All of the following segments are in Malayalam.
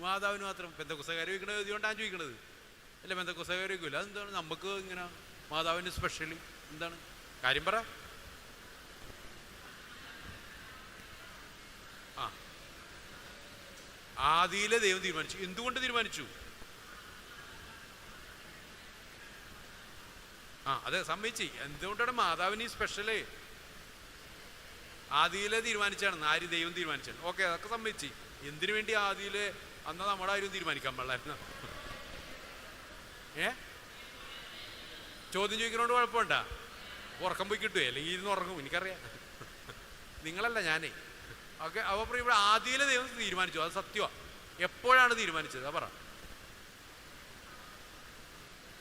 മാതാവിന് മാത്രം. പെന്തക്കോസ്തുകാർ ചോദിക്കണത് ഇതുകൊണ്ടാണ് ചോദിക്കണത് അല്ല, പെന്തക്കോസ്തുകാർ ചോദിക്കില്ല. അതെന്താണ് നമുക്ക് ഇങ്ങനെ മാതാവിൻ്റെ സ്പെഷ്യൽ എന്താണ് കാര്യം പറ. ആദിയിലെ ദൈവം തീരുമാനിച്ചു. എന്തുകൊണ്ട് തീരുമാനിച്ചു? അതെ, സമ്മതിച്ചു. എന്തുകൊണ്ടാണ് മാതാവിന് ഈ സ്പെഷ്യല്? ആദിയിലെ തീരുമാനിച്ചാണ്, ആര് ദൈവം തീരുമാനിച്ചാണ്. ഓക്കെ, അതൊക്കെ സമ്മതിച്ചു. എന്തിനു വേണ്ടി ആദിയിലെ? അന്ന് നമ്മുടെ ആരും തീരുമാനിക്കാൻ പാടില്ലായിരുന്നു. ചോദ്യം ചോദിക്കുന്നതുകൊണ്ട് കുഴപ്പമുണ്ട? ഉറക്കം പോയി കിട്ടുവേ, അല്ലെങ്കിൽ ഇരുന്ന് ഉറങ്ങും, എനിക്കറിയാം. നിങ്ങളല്ല, ഞാനേ. ഓക്കെ, അപ്പോൾ ഇവിടെ ആദിയിലെ ദൈവം തീരുമാനിച്ചു. അത് സത്യമാണ്. എപ്പോഴാണ് തീരുമാനിച്ചത്? പറ.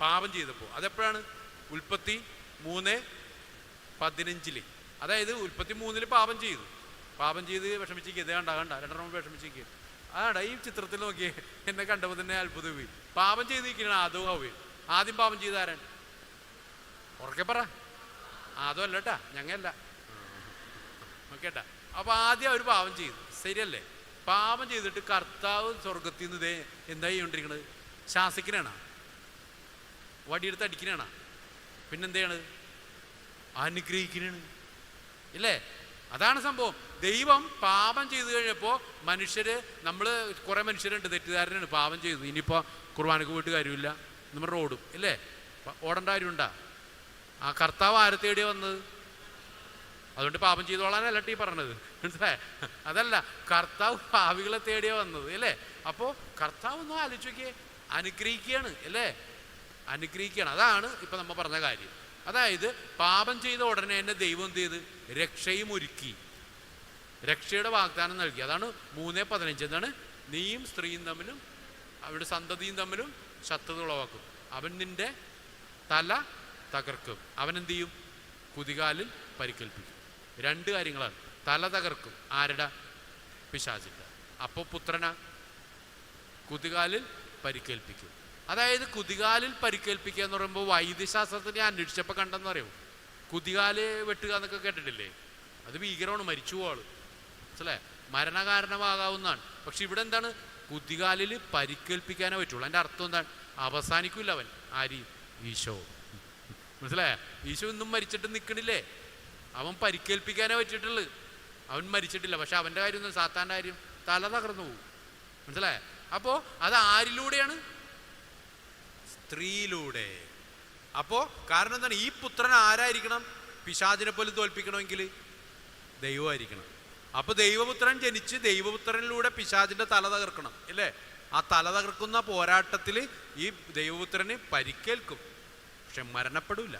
പാപം ചെയ്തപ്പോൾ. അതെപ്പോഴാണ്? ഉൽപ്പത്തി 3:15. അതായത് ഉൽപ്പത്തി 3 പാപം ചെയ്തു. പാപം ചെയ്ത് വിഷമിച്ചിരിക്കുക. ഇത് കണ്ട രണ്ടെണ്ണം വിഷമിച്ചിരിക്കുക. അതാണ്ടാ ഈ ചിത്രത്തിൽ നോക്കിയേ, എന്നെ കണ്ടപ്പോൾ തന്നെ അത്ഭുതം പോയി. പാപം ചെയ്ത് നിൽക്കണ ആദവും ഹവ്വയും. ആദ്യം പാപം ചെയ്ത ആരാണ്? ഉറക്കെ പറ. ആദം അല്ല കേട്ടാ, ഞങ്ങല്ല. ഓക്കേട്ടാ. അപ്പൊ ആദ്യം അവർ പാപം ചെയ്തു, ശരിയല്ലേ? പാപം ചെയ്തിട്ട് കർത്താവ് സ്വർഗത്തിൽ നിന്ന് എന്താ ചെയ്തോണ്ടിരിക്കണത്? ശാസിക്കണാണ്, വടിയെടുത്ത് അടിക്കണാണ്. പിന്നെന്താണ്? അനുഗ്രഹിക്കണാണ്, ഇല്ലേ? അതാണ് സംഭവം. ദൈവം പാപം ചെയ്തു കഴിഞ്ഞപ്പോൾ മനുഷ്യര്, നമ്മൾ കുറെ മനുഷ്യരുണ്ട് തെറ്റിദ്ധാരണയാണ്. പാപം ചെയ്തു, ഇനിയിപ്പോൾ കുർബാനക്ക് പോയിട്ട് കാര്യമില്ല, നമ്മൾ ഓടും, ഇല്ലേ? ഓടേണ്ട കാര്യമുണ്ടാ? ആ കർത്താവ് ആരെ തേടിയാ വന്നത്? അതുകൊണ്ട് പാപം ചെയ്തോളാനല്ല ഈ പറഞ്ഞത്, മനസ്സിലായ? അതല്ല, കർത്താവ് പാപികളെ തേടിയാ വന്നത്, അല്ലേ? അപ്പോൾ കർത്താവ് ഒന്നും ആലോചിക്കേ, അനുഗ്രഹിക്കുകയാണ്, അല്ലേ? അനുഗ്രഹിക്കുകയാണ്. അതാണ് ഇപ്പൊ നമ്മൾ പറഞ്ഞ കാര്യം. അതായത് പാപം ചെയ്ത ഉടനെ തന്നെ ദൈവം എന്ത് ചെയ്ത്? രക്ഷയും ഒരുക്കി, രക്ഷയുടെ വാഗ്ദാനം നൽകി. അതാണ് 3:15. എന്താണ്? നീയും സ്ത്രീയും തമ്മിലും അവരുടെ സന്തതിയും തമ്മിലും ശത്രുത ഉളവാക്കും, അവൻ നിന്റെ തല തകർക്കും, അവൻ എന്ത് ചെയ്യും? കുതികാലിൽ പരിക്കേൽപ്പിക്കും. 2 കാര്യങ്ങളാണ്. തല തകർക്കും, ആരുടെ? പിശാചിന്റെ. അപ്പോൾ പുത്രനാ? കുതികാലിൽ പരിക്കേൽപ്പിക്കും. അതായത് കുതികാലിൽ പരിക്കേൽപ്പിക്കുക എന്ന് പറയുമ്പോൾ വൈദ്യശാസ്ത്രത്തിന് അന്വേഷിച്ചപ്പോൾ കണ്ടെന്ന് പറയുമോ? കുതികാല് വെട്ടുക എന്നൊക്കെ കേട്ടിട്ടില്ലേ? അത് ഭീകരമാണ്, മരിച്ചു പോവാള്, മനസ്സിലായേ? മരണകാരണമാകാവുന്നതാണ്. പക്ഷെ ഇവിടെ എന്താണ്? കുതികാലിൽ പരിക്കേൽപ്പിക്കാനേ പറ്റുള്ളൂ. അതിൻ്റെ അർത്ഥം എന്താണ്? അവസാനിക്കില്ല അവൻ. ആര്? ഈശോ, മനസ്സിലായ? ഈശോ ഇന്നും മരിച്ചിട്ട് നിൽക്കണില്ലേ? അവൻ പരിക്കേൽപ്പിക്കാനേ പറ്റിയിട്ടുള്ളു, അവൻ മരിച്ചിട്ടില്ല. പക്ഷെ അവൻ്റെ കാര്യം ഒന്നും, സാത്താൻ്റെ കാര്യം തല തകർന്നു പോകും, മനസ്സിലായ? അപ്പോൾ അത് ആരിലൂടെയാണ്? സ്ത്രീയിലൂടെ. അപ്പോൾ കാരണം എന്താണ്? ഈ പുത്രൻ ആരായിരിക്കണം? പിശാചിനെ പോലും തോൽപ്പിക്കണമെങ്കിൽ ദൈവമായിരിക്കണം. അപ്പോൾ ദൈവപുത്രൻ ജനിച്ച് ദൈവപുത്രനിലൂടെ പിശാചിൻ്റെ തല തകർക്കണം, ഇല്ലേ? ആ തല തകർക്കുന്ന പോരാട്ടത്തിൽ ഈ ദൈവപുത്രന് പരിക്കേൽക്കും, പക്ഷെ മരണപ്പെടില്ല,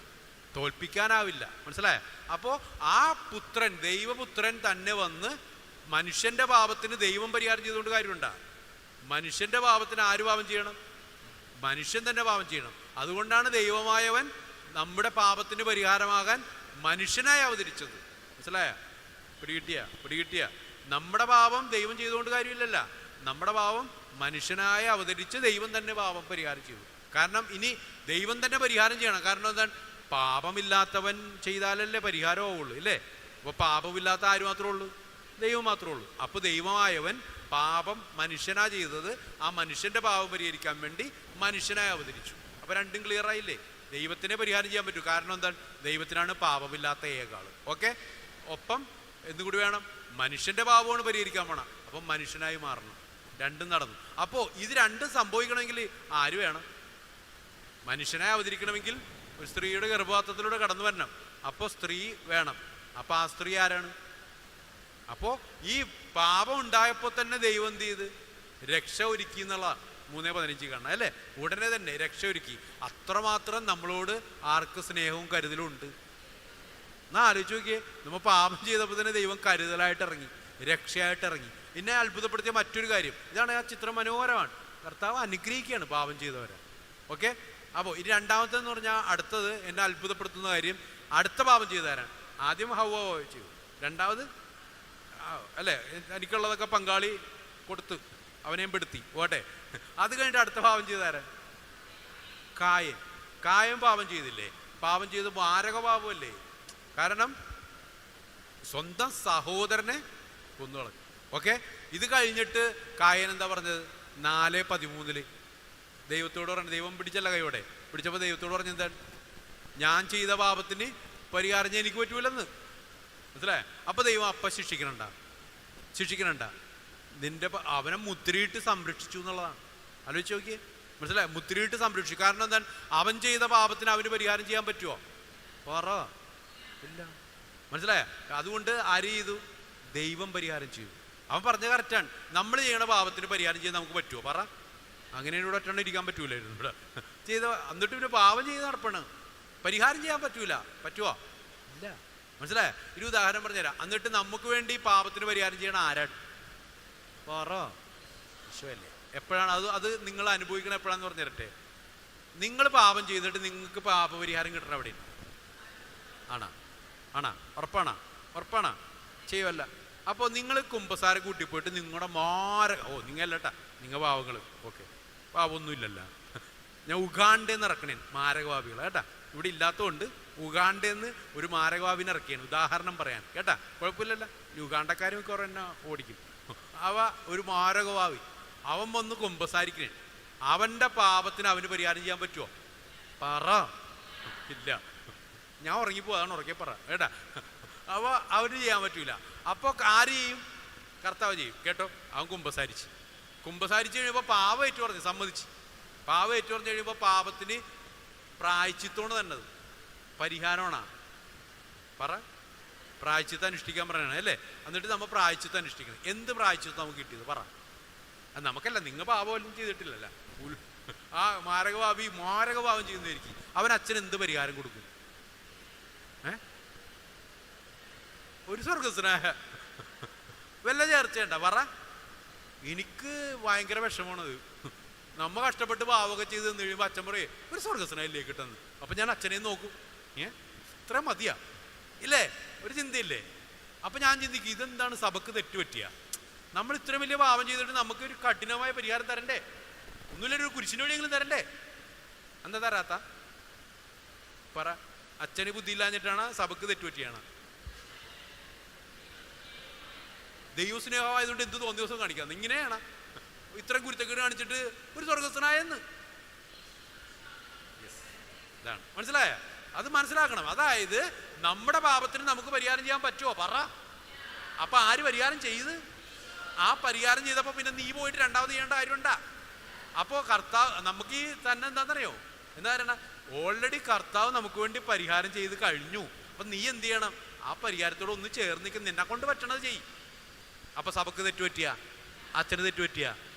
തോൽപ്പിക്കാനാവില്ല, മനസ്സിലായ? അപ്പോൾ ആ പുത്രൻ, ദൈവപുത്രൻ തന്നെ വന്ന് മനുഷ്യന്റെ പാപത്തിന് ദൈവം പരിഹാരം ചെയ്തുകൊണ്ട് കാര്യമുണ്ടാ? മനുഷ്യന്റെ പാപത്തിന് ആര് പാപം ചെയ്യണം? മനുഷ്യൻ തന്നെ പാപം ചെയ്യണം. അതുകൊണ്ടാണ് ദൈവമായവൻ നമ്മുടെ പാപത്തിന് പരിഹാരമാകാൻ മനുഷ്യനായി അവതരിച്ചത്, മനസ്സിലായ? പിടികിട്ടിയ നമ്മുടെ പാപം ദൈവം ചെയ്തുകൊണ്ട് കാര്യമില്ലല്ല. നമ്മുടെ പാപം മനുഷ്യനായി അവതരിച്ച് ദൈവം തന്നെ പാപം പരിഹാരം ചെയ്തു. കാരണം ഇനി ദൈവം തന്നെ പരിഹാരം ചെയ്യണം. കാരണം എന്താണ്? പാപമില്ലാത്തവൻ ചെയ്താലല്ലേ പരിഹാരമാവുള്ളൂ, ഇല്ലേ? അപ്പോൾ പാപമില്ലാത്ത ആര് മാത്രമേ ഉള്ളൂ? ദൈവം മാത്രമേ ഉള്ളൂ. അപ്പോൾ ദൈവമായവൻ പാപം മനുഷ്യനാ ചെയ്തത്, ആ മനുഷ്യന്റെ പാപം പരിഹരിക്കാൻ വേണ്ടി മനുഷ്യനായി അവതരിച്ചു. അപ്പോൾ രണ്ടും ക്ലിയർ ആയില്ലേ? ദൈവത്തിനെ പരിഹാരം ചെയ്യാൻ പറ്റൂ. കാരണം എന്താണ്? ദൈവത്തിനാണ് പാപമില്ലാത്ത ഏകാള്. ഓക്കെ, ഒപ്പം എന്തുകൂടി വേണം? മനുഷ്യന്റെ പാപമാണ് പരിഹരിക്കാൻ വേണം. അപ്പം മനുഷ്യനായി മാറണം. രണ്ടും നടന്നു. അപ്പോൾ ഇത് രണ്ടും സംഭവിക്കണമെങ്കിൽ ആര് വേണം? മനുഷ്യനായി അവതരിക്കണമെങ്കിൽ ഒരു സ്ത്രീയുടെ ഗർഭപാത്രത്തിലൂടെ കടന്നു വരണം. അപ്പോൾ സ്ത്രീ വേണം. അപ്പോൾ ആ സ്ത്രീ ആരാണ്? അപ്പോൾ ഈ പാപം ഉണ്ടായപ്പോൾ തന്നെ ദൈവം എന്ത് ചെയ്ത്? രക്ഷ ഒരുക്കി എന്നുള്ള 3:15 കാണണം, അല്ലേ? ഉടനെ തന്നെ രക്ഷ ഒരുക്കി. അത്രമാത്രം നമ്മളോട് ആർക്ക് സ്നേഹവും കരുതലും ഉണ്ട്. എന്നാ ആലോചിച്ച് നോക്കിയേ, നമ്മൾ പാപം ചെയ്തപ്പോൾ തന്നെ ദൈവം കരുതലായിട്ട് ഇറങ്ങി, രക്ഷയായിട്ട് ഇറങ്ങി. എന്നെ അത്ഭുതപ്പെടുത്തിയ മറ്റൊരു കാര്യം ഇതാണ്. ആ ചിത്രം മനോഹരമാണ്. കർത്താവ് അനുഗ്രഹിക്കുകയാണ് പാപം ചെയ്തവരെ. ഓക്കെ, അപ്പോൾ ഇനി രണ്ടാമത്തെന്ന് പറഞ്ഞാൽ അടുത്തത് എന്നെ അത്ഭുതപ്പെടുത്തുന്ന കാര്യം, അടുത്ത പാപം ചെയ്തവരാണ്. ആദ്യം ഹവ്വ ചെയ്തു, രണ്ടാമത് അല്ലേ എനിക്കുള്ളതൊക്കെ പങ്കാളി കൊടുത്ത് അവനെയും പെടുത്തി പോട്ടെ. അത് കഴിഞ്ഞിട്ട് അടുത്ത പാപം ചെയ്തവരാൻ കായം പാപം ചെയ്തില്ലേ? പാപം ചെയ്ത് മാരക പാപമല്ലേ? കാരണം സ്വന്തം സഹോദരനെ കൊന്നുകളഞ്ഞു. ഓക്കെ, ഇത് കഴിഞ്ഞിട്ട് കായൻ എന്താ പറഞ്ഞത്? 4:13 ദൈവത്തോട് പറഞ്ഞു, ദൈവം പിടിച്ചല്ല കൈയോടെ പിടിച്ചപ്പോൾ ദൈവത്തോട് പറഞ്ഞ എന്താണ്? ഞാൻ ചെയ്ത പാപത്തിന് പരിഹാരം ചെയ്യാൻ എനിക്ക് പറ്റൂലെന്ന്. മനസ്സിലായ? അപ്പൊ ദൈവം ശിക്ഷിക്കണണ്ട. നിന്റെ അവനെ മുദ്രയിട്ട് സംരക്ഷിച്ചു എന്നുള്ളതാണ്. ആലോചിച്ച് നോക്കിയേ. മനസ്സിലായ? മുദ്രയിട്ട് സംരക്ഷിച്ചു. കാരണം എന്താണ്? അവൻ ചെയ്ത പാപത്തിന് അവന് പരിഹാരം ചെയ്യാൻ പറ്റുമോ? ഇല്ല. മനസ്സിലായ? അതുകൊണ്ട് ആര് ചെയ്തു? ദൈവം പരിഹാരം ചെയ്തു. അവൻ പറഞ്ഞ കറക്റ്റാണ്. നമ്മൾ ചെയ്യണ പാപത്തിന് പരിഹാരം ചെയ്യാൻ നമുക്ക് പറ്റുമോ? അങ്ങനെ ഇവിടെ ഒറ്റ ഇരിക്കാൻ പറ്റൂലായിരുന്നു ഇവിടെ എന്നിട്ട് പിന്നെ പാപം ചെയ്ത് നടപ്പണ്. പരിഹാരം ചെയ്യാൻ പറ്റുമോ? ഇല്ല. മനസ്സിലായ? ഒരു ഉദാഹരണം പറഞ്ഞുതരാം. എന്നിട്ട് നമുക്ക് വേണ്ടി പാപത്തിന് പരിഹാരം ചെയ്യണം ആരാണ്? വിശ്വല്ലേ? എപ്പോഴാണ് അത് നിങ്ങൾ അനുഭവിക്കണം? എപ്പോഴാന്ന് പറഞ്ഞു തരട്ടെ. നിങ്ങൾ പാപം ചെയ്തിട്ട് നിങ്ങൾക്ക് പാപപരിഹാരം കിട്ടണം അവിടെ ആണാ? ഉറപ്പാണാ? ചെയ്യുമല്ല. അപ്പോൾ നിങ്ങൾ കുമ്പസാരം കൂട്ടിപ്പോയിട്ട് നിങ്ങളുടെ നിങ്ങളല്ലട്ടാ, നിങ്ങൾ പാവങ്ങൾ ഓക്കെ, പാവമൊന്നും ഇല്ലല്ലോ. ഞാൻ ഉഗാണ്ടെന്ന് ഇറക്കണേ മാരകവാപികൾ കേട്ടാ. ഇവിടെ ഇല്ലാത്തതുകൊണ്ട് ഉഗാണ്ടെന്ന് ഒരു മാരകവാപിനെ ഇറക്കിയാണ്, ഉദാഹരണം പറയാൻ കേട്ടാ. കുഴപ്പമില്ലല്ലോ, ഉഗാണ്ടക്കാരും കുറേ എന്നെ ഓടിക്കും. ഒരു മാരകവാവി അവൻ വന്ന് കുമ്പസാരിക്കണേ. അവൻ്റെ പാപത്തിന് അവന് പരിഹാരം ചെയ്യാൻ പറ്റുമോ? ഇല്ല. ഞാൻ ഉറങ്ങിപ്പോ, അതാണ് ഉറക്കെ കേട്ടാ. അവന് ചെയ്യാൻ പറ്റൂല. അപ്പോൾ ആര് ചെയ്യും? കർത്താവ് ചെയ്യും. കേട്ടോ, അവൻ കുമ്പസാരിച്ച് കഴിയുമ്പോൾ പാപം ഏറ്റു പറഞ്ഞു, സമ്മതിച്ച്. പാപം ഏറ്റു പറഞ്ഞു കഴിയുമ്പോൾ പാപത്തിന് പ്രായച്ചിത്തോണ് തന്നത് പരിഹാരമാണോ? പ്രായച്ചിത്തം അനുഷ്ഠിക്കാൻ പറയണേ അല്ലേ? എന്നിട്ട് നമ്മൾ പ്രായച്ചിത്തം അനുഷ്ഠിക്കണം. എന്ത് പ്രായച്ചിത്തം നമുക്ക് കിട്ടിയത്? നമുക്കല്ല, നിങ്ങൾ പാപമൊന്നും ചെയ്തിട്ടില്ലല്ലോ. ആ മാരകഭാവം ചെയ്യുന്നതായിരിക്കും. അവൻ അച്ഛൻ എന്ത് പരിഹാരം കൊടുക്കും? ഒരു സ്വർഗസ്നായ വല്ല ചേർച്ചയുണ്ട? എനിക്ക് ഭയങ്കര വിഷമാണത്. നമ്മ കഷ്ടപ്പെട്ട് പാവമൊക്കെ ചെയ്ത് നിന്ന് കഴിയുമ്പോൾ അച്ഛൻ പറയേ ഒരു സ്വർഗസ്നായില്ലേ കിട്ടുന്നത്. അപ്പം ഞാൻ അച്ഛനെ നോക്കും. ഇത്ര മതിയാ ഇല്ലേ? ഒരു ചിന്തയില്ലേ? അപ്പം ഞാൻ ചിന്തിക്കും, ഇതെന്താണ് സഭക്ക് തെറ്റുപറ്റിയ? നമ്മൾ ഇത്രയും വലിയ പാവം ചെയ്തിട്ട് നമുക്ക് ഒരു കഠിനമായ പരിഹാരം തരണ്ടേ? ഒന്നുമില്ലൊരു കുരിശിന് വഴിയെങ്കിലും തരണ്ടേ? എന്താ തരാത്ത? അച്ഛന് ബുദ്ധിയില്ലാഞ്ഞിട്ടാണ് സഭക്ക് തെറ്റുപറ്റിയാണ്? ദൈവസ്നേഹമായതുകൊണ്ട് എന്ത് തോന്നിയ ദിവസം കാണിക്കാം? ഇങ്ങനെയാണ് ഇത്രയും കുരുത്തക്കേട് കാണിച്ചിട്ട് ഒരു സ്വർഗസ്ഥനായെന്ന്. ഇതാണ് മനസ്സിലായ? അത് മനസ്സിലാക്കണം. അതായത് നമ്മുടെ പാപത്തിന് നമുക്ക് പരിഹാരം ചെയ്യാൻ പറ്റുമോ? അപ്പൊ ആര് പരിഹാരം ചെയ്ത്? ആ പരിഹാരം ചെയ്തപ്പോ പിന്നെ നീ പോയിട്ട് രണ്ടാമത് ചെയ്യേണ്ട കാര്യമുണ്ടാ? അപ്പോ കർത്താവ് നമുക്ക് ഈ തന്നെ എന്താണെന്നറിയോ? എന്താ പറയണ? ഓൾറെഡി കർത്താവ് നമുക്ക് വേണ്ടി പരിഹാരം ചെയ്ത് കഴിഞ്ഞു. അപ്പൊ നീ എന്ത് ചെയ്യണം? ആ പരിഹാരത്തോട് ഒന്ന് ചേർന്ന് നിൽക്കുന്ന നിന്നെ കൊണ്ട് പറ്റണത് ചെയ്യും. അപ്പൊ സഭക്ക് തെറ്റുപറ്റിയ, അച്ഛന് തെറ്റുപറ്റിയ,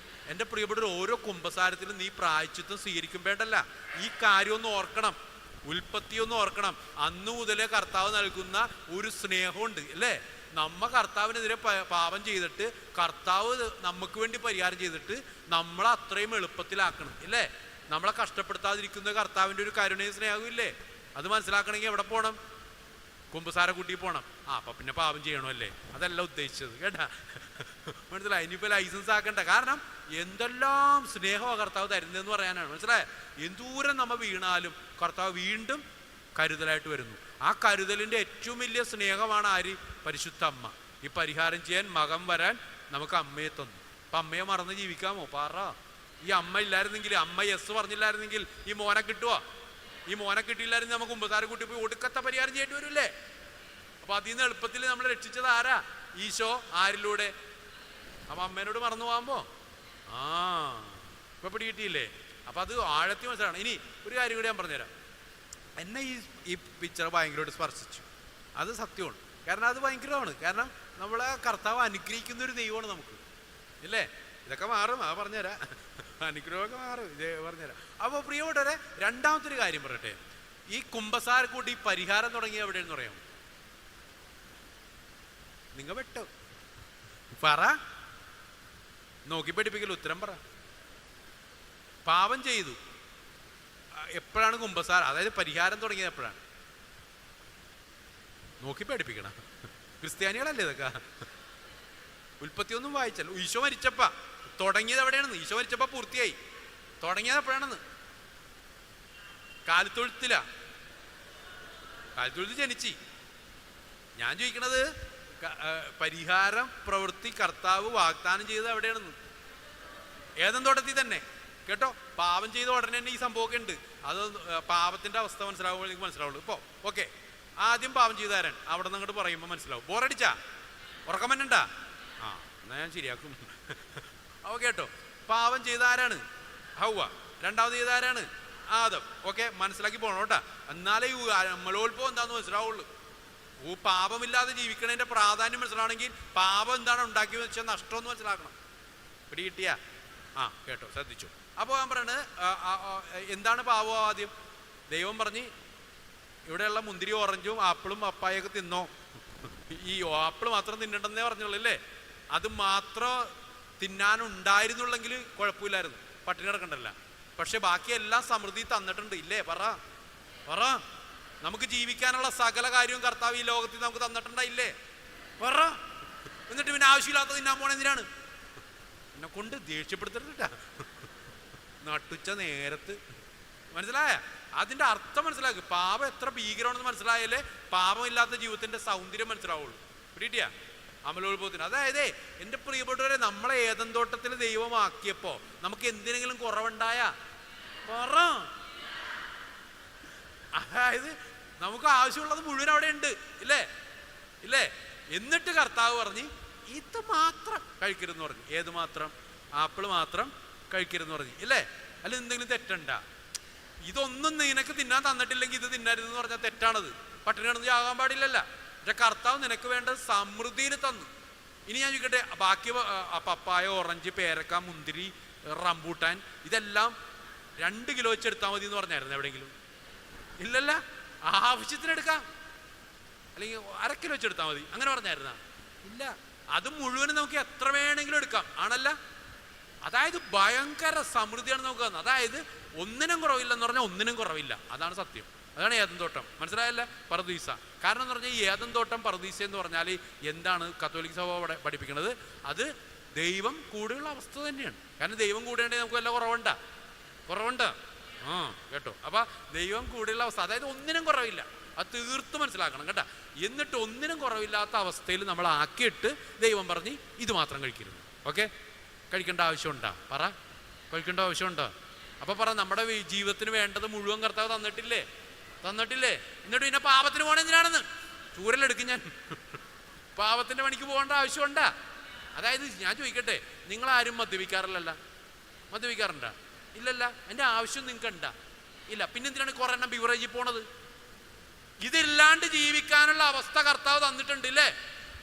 എൻ്റെ പ്രിയപ്പെട്ട ഓരോ കുമ്പസാരത്തിലും നീ പ്രായച്ചിത്തം സ്വീകരിക്കുമ്പോഴല്ല, ഈ കാര്യമൊന്നും ഓർക്കണം, ഉൽപ്പത്തിയൊന്നും ഓർക്കണം. അന്ന് മുതലേ കർത്താവ് നൽകുന്ന ഒരു സ്നേഹമുണ്ട് അല്ലേ? നമ്മ കർത്താവിനെതിരെ പാപം ചെയ്തിട്ട് കർത്താവ് നമുക്ക് വേണ്ടി പരിഹാരം ചെയ്തിട്ട് നമ്മളെ അത്രയും എളുപ്പത്തിലാക്കണം ഇല്ലേ? നമ്മളെ കഷ്ടപ്പെടുത്താതിരിക്കുന്ന കർത്താവിൻ്റെ ഒരു കരുണയും സ്നേഹവും ഇല്ലേ? അത് മനസ്സിലാക്കണമെങ്കിൽ എവിടെ പോകണം? കുമ്പസാര കൂട്ടി പോകണം. അപ്പൊ പിന്നെ പാപം ചെയ്യണമല്ലേ? അതല്ല ഉദ്ദേശിച്ചത് കേട്ടാ. മനസ്സിലായി? ഇനിയിപ്പോൾ ലൈസൻസ് ആക്കണ്ട. കാരണം എന്തെല്ലാം സ്നേഹമാണ് കർത്താവ് തരുന്നതെന്ന് പറയാനാണ്. മനസ്സിലായ? എന്തൂരം നമ്മ വീണാലും കർത്താവ് വീണ്ടും കരുതലായിട്ട് വരുന്നു. ആ കരുതലിൻ്റെ ഏറ്റവും വലിയ സ്നേഹമാണ് ആര്? പരിശുദ്ധ അമ്മ. ഈ പരിഹാരം ചെയ്യാൻ മകൻ വരാൻ നമുക്ക് അമ്മയെ തന്നു. അപ്പം അമ്മയെ മറന്ന് ജീവിക്കാമോ? ഈ അമ്മ ഇല്ലായിരുന്നെങ്കിൽ, അമ്മ യെസ് പറഞ്ഞില്ലായിരുന്നെങ്കിൽ ഈ മോനെ കിട്ടുമോ? ഈ മോനെ കിട്ടിയില്ലായിരുന്നു നമുക്ക് കുമ്പസാര കൂട്ടി പോയി ഒടുക്കത്തെ പരിഹാരം ചെയ്യേണ്ടി വരില്ലേ? അപ്പൊ അതിൽ നിന്ന് എളുപ്പത്തിൽ നമ്മളെ രക്ഷിച്ചത് ആരാ? ഈശോ. ആരിലൂടെ? അപ്പൊ അമ്മേനോട് മറന്നു പോകുമ്പോ ഇപ്പൊ പിടികിട്ടിയില്ലേ? അപ്പൊ അത് ആഴത്തി മനസ്സിലാണ്. ഇനി ഒരു കാര്യം കൂടി ഞാൻ പറഞ്ഞുതരാം. എന്നെ ഈ പിക്ചർ ഭയങ്കരമായിട്ട് സ്പർശിച്ചു. അത് സത്യമാണ്. കാരണം അത് ഭയങ്കരമാണ്. കാരണം നമ്മളെ കർത്താവ് അനുഗ്രഹിക്കുന്ന ഒരു ദൈവമാണ് നമുക്ക് ഇല്ലേ? ഇതൊക്കെ മാറും, പറഞ്ഞുതരാം. അനുഗ്രഹമൊക്കെ മാറും, പറഞ്ഞുതരാം. അപ്പോൾ പ്രിയപ്പെട്ടവരെ, രണ്ടാമത്തെ ഒരു കാര്യം പറയട്ടെ. ഈ കുമ്പസാരക്കൂട്ടി പരിഹാരം തുടങ്ങിയ എവിടെയെന്ന് പറയാം? നിങ്ങൾ വെട്ടോ നോക്കി പഠിപ്പിക്കല്ലോ. ഉത്തരം പറ. പാപം ചെയ്തു എപ്പോഴാണ് കുമ്പസാരം, അതായത് പരിഹാരം തുടങ്ങിയത് എപ്പോഴാണ്? നോക്കി പഠിപ്പിക്കണം. ക്രിസ്ത്യാനികളല്ലേ ഇതൊക്കെ? ഉൽപ്പത്തിയൊന്നും വായിച്ചല്ലോ. ഈശോ മരിച്ചപ്പ തുടങ്ങിയത് എവിടെയാണെന്ന്? ഈശോ മരിച്ചപ്പോ പൂർത്തിയായി. തുടങ്ങിയത് എപ്പോഴാണെന്ന്? കാലിത്തൊഴുത്തിലാ. കാലിത്തൊഴുത്ത് ജനിച്ച്. ഞാൻ ചോദിക്കണത് പരിഹാരം പ്രവൃത്തി കർത്താവ് വാഗ്ദാനം ചെയ്തത് എവിടെയാണെന്ന്? ഏദൻ തോട്ടത്തിൽ തന്നെ കേട്ടോ. പാപം ചെയ്ത ഉടനെ തന്നെ ഈ സംഭവമൊക്കെ ഉണ്ട്. അത് പാപത്തിന്റെ അവസ്ഥ മനസ്സിലാവുമ്പോൾ എനിക്ക് മനസ്സിലാവുള്ളൂ. ഇപ്പോൾ ഓക്കെ, ആദ്യം പാപം ചെയ്താരൻ, അവിടെ നിന്ന് അങ്ങോട്ട് പറയുമ്പോൾ മനസ്സിലാവും. ബോറടിച്ചാ, ഉറക്കം വന്നണ്ടാ, ആ എന്നാ ഞാൻ ശരിയാക്കും. അവ കേട്ടോ, പാപം ചെയ്ത ആരാണ്? ഹൗവ. രണ്ടാമത് ചെയ്ത ആരാണ്? ആദം. ഓക്കെ, മനസ്സിലാക്കി പോകണം കേട്ടാ. എന്നാലേ ഈ അമലോത്ഭവം എന്താന്ന് മനസ്സിലാവുള്ളൂ. പാപമില്ലാതെ ജീവിക്കണതിന്റെ പ്രാധാന്യം മനസ്സിലാവണമെങ്കിൽ പാപം എന്താണ് ഉണ്ടാക്കിയെന്ന് വെച്ചാൽ നഷ്ടമെന്ന് മനസ്സിലാക്കണം. പിടി കിട്ടിയാ? ആ കേട്ടോ, ശ്രദ്ധിച്ചു. അപ്പോൾ ഞാൻ പറയണത് എന്താണ് പാപം? ആദ്യം ദൈവം പറഞ്ഞ് ഇവിടെയുള്ള മുന്തിരി ഓറഞ്ചും ആപ്പിളും പപ്പായൊക്കെ തിന്നോ, ഈ ആപ്പിൾ മാത്രം തിന്നണ്ടെന്നേ പറഞ്ഞുള്ളൂ അല്ലേ. അത് മാത്രം തിന്നാനുണ്ടായിരുന്നുള്ളെങ്കിൽ കുഴപ്പമില്ലായിരുന്നു, പട്ടിണി കിടക്കണ്ടല്ല. പക്ഷെ ബാക്കിയെല്ലാം സമൃദ്ധി തന്നിട്ടുണ്ട് ഇല്ലേ? പറ നമുക്ക് ജീവിക്കാനുള്ള സകല കാര്യവും കർത്താവ് ഈ ലോകത്തിൽ നമുക്ക് തന്നിട്ടുണ്ടായില്ലേ? പറ. എന്നിട്ട് പിന്നെ ആവശ്യമില്ലാത്ത തിന്നാൻ പോണെന്തിനാണ്? എന്നെ കൊണ്ട് ദേഷ്യപ്പെടുത്തിട്ടാ നട്ടുച്ച നേരത്ത്. മനസ്സിലായ? അതിന്റെ അർത്ഥം മനസ്സിലാക്കുക. പാപം എത്ര ഭീകരമാണെന്ന് മനസ്സിലായാലേ പാപമില്ലാത്ത ജീവിതത്തിന്റെ സൗന്ദര്യം മനസ്സിലാവുള്ളൂ. പിടിയിട്ടിയാ? അമലോത്ഭവത്തിന്. അതായത് എൻ്റെ പ്രിയപ്പെട്ടവരെ, നമ്മളെ ഏദൻ തോട്ടത്തിൽ ദൈവമാക്കിയപ്പോ നമുക്ക് എന്തിനെങ്കിലും കുറവുണ്ടായ? പറ. അതായത് നമുക്ക് ആവശ്യമുള്ളത് മുഴുവൻ അവിടെ ഉണ്ട് ഇല്ലേ? എന്നിട്ട് കർത്താവ് പറഞ്ഞ് ഇത് മാത്രം കഴിക്കരുതെന്ന് പറഞ്ഞു. ഏത് മാത്രം? ആപ്പിൾ മാത്രം കഴിക്കരുതെന്ന് പറഞ്ഞു ഇല്ലേ? അല്ല എന്തെങ്കിലും തെറ്റുണ്ടാ? ഇതൊന്നും നിനക്ക് തിന്നാൻ തന്നിട്ടില്ലെങ്കിൽ ഇത് തിന്നരുതെന്ന് പറഞ്ഞാൽ തെറ്റാണത്. പട്ടിണി കിടന്ന് ആകാൻ പാടില്ലല്ല. പക്ഷെ കർത്താവ് നിനക്ക് വേണ്ടത് സമൃദ്ധിയിൽ തന്നു. ഇനി ഞാൻ ചോദിക്കട്ടെ, ബാക്കി പപ്പായ, ഓറഞ്ച്, പേരക്ക, മുന്തിരി, റംബൂട്ടാൻ ഇതെല്ലാം 2 കിലോ വെച്ചെടുത്താൽ മതി എന്ന് പറഞ്ഞായിരുന്നു എവിടെയെങ്കിലും? ഇല്ലല്ല. ആവശ്യത്തിനെടുക്കാം, അല്ലെങ്കിൽ 1/2 കിലോ വെച്ചെടുത്താൽ മതി അങ്ങനെ പറഞ്ഞായിരുന്നാ? ഇല്ല. അത് മുഴുവനും നമുക്ക് എത്ര വേണമെങ്കിലും എടുക്കാം, ആണല്ല? അതായത് ഭയങ്കര സമൃദ്ധിയാണ് നമുക്ക് തന്നത്. അതായത് ഒന്നിനും കുറവില്ലെന്ന് പറഞ്ഞാൽ ഒന്നിനും കുറവില്ല. അതാണ് സത്യം. അതാണ് ഏദൻ തോട്ടം. മനസ്സിലായല്ലേ? പറുദീസ. കാരണം എന്ന് പറഞ്ഞാൽ ഈ ഏദൻ തോട്ടം പറുദീസ എന്ന് പറഞ്ഞാൽ എന്താണ് കത്തോലിക്ക സഭ പഠിപ്പിക്കുന്നത്? അത് ദൈവം കൂടെയുള്ള അവസ്ഥ തന്നെയാണ്. കാരണം ദൈവം കൂടെ ഉണ്ടെങ്കിൽ നമുക്ക് വല്ല കുറവുണ്ട്. ആ കേട്ടോ. അപ്പൊ ദൈവം കൂടെയുള്ള അവസ്ഥ, അതായത് ഒന്നിനും കുറവില്ല. അത് തീർത്ത് മനസ്സിലാക്കണം കേട്ടോ. എന്നിട്ട് ഒന്നിനും കുറവില്ലാത്ത അവസ്ഥയിൽ നമ്മൾ ആക്കിയിട്ട് ദൈവം പറഞ്ഞ് ഇത് മാത്രം കഴിക്കരുത്. ഓക്കെ, കഴിക്കേണ്ട ആവശ്യമുണ്ടോ? പറ, കഴിക്കേണ്ട ആവശ്യമുണ്ടോ? അപ്പൊ പറ, നമ്മുടെ ജീവിതത്തിന് വേണ്ടത് മുഴുവൻ കർത്താവ് തന്നിട്ടില്ലേ? എന്നിട്ട് പിന്നെ പാപത്തിന് പോകണ എന്തിനാണെന്ന് ചൂരലെടുക്കും ഞാൻ. പാപത്തിന്റെ പണിക്ക് പോകേണ്ട ആവശ്യമുണ്ടാ? അതായത് ഞാൻ ചോദിക്കട്ടെ, നിങ്ങളാരും മദ്യപിക്കാറുണ്ടാ? ഇല്ലല്ല. എൻ്റെ ആവശ്യം നിങ്ങൾക്ക് ഉണ്ടാ? ഇല്ല. പിന്നെന്തിനാണ് കുറെ എണ്ണം ബിവറേജിൽ പോണത്? ഇതില്ലാണ്ട് ജീവിക്കാനുള്ള അവസ്ഥ കർത്താവ് തന്നിട്ടുണ്ട് ഇല്ലേ?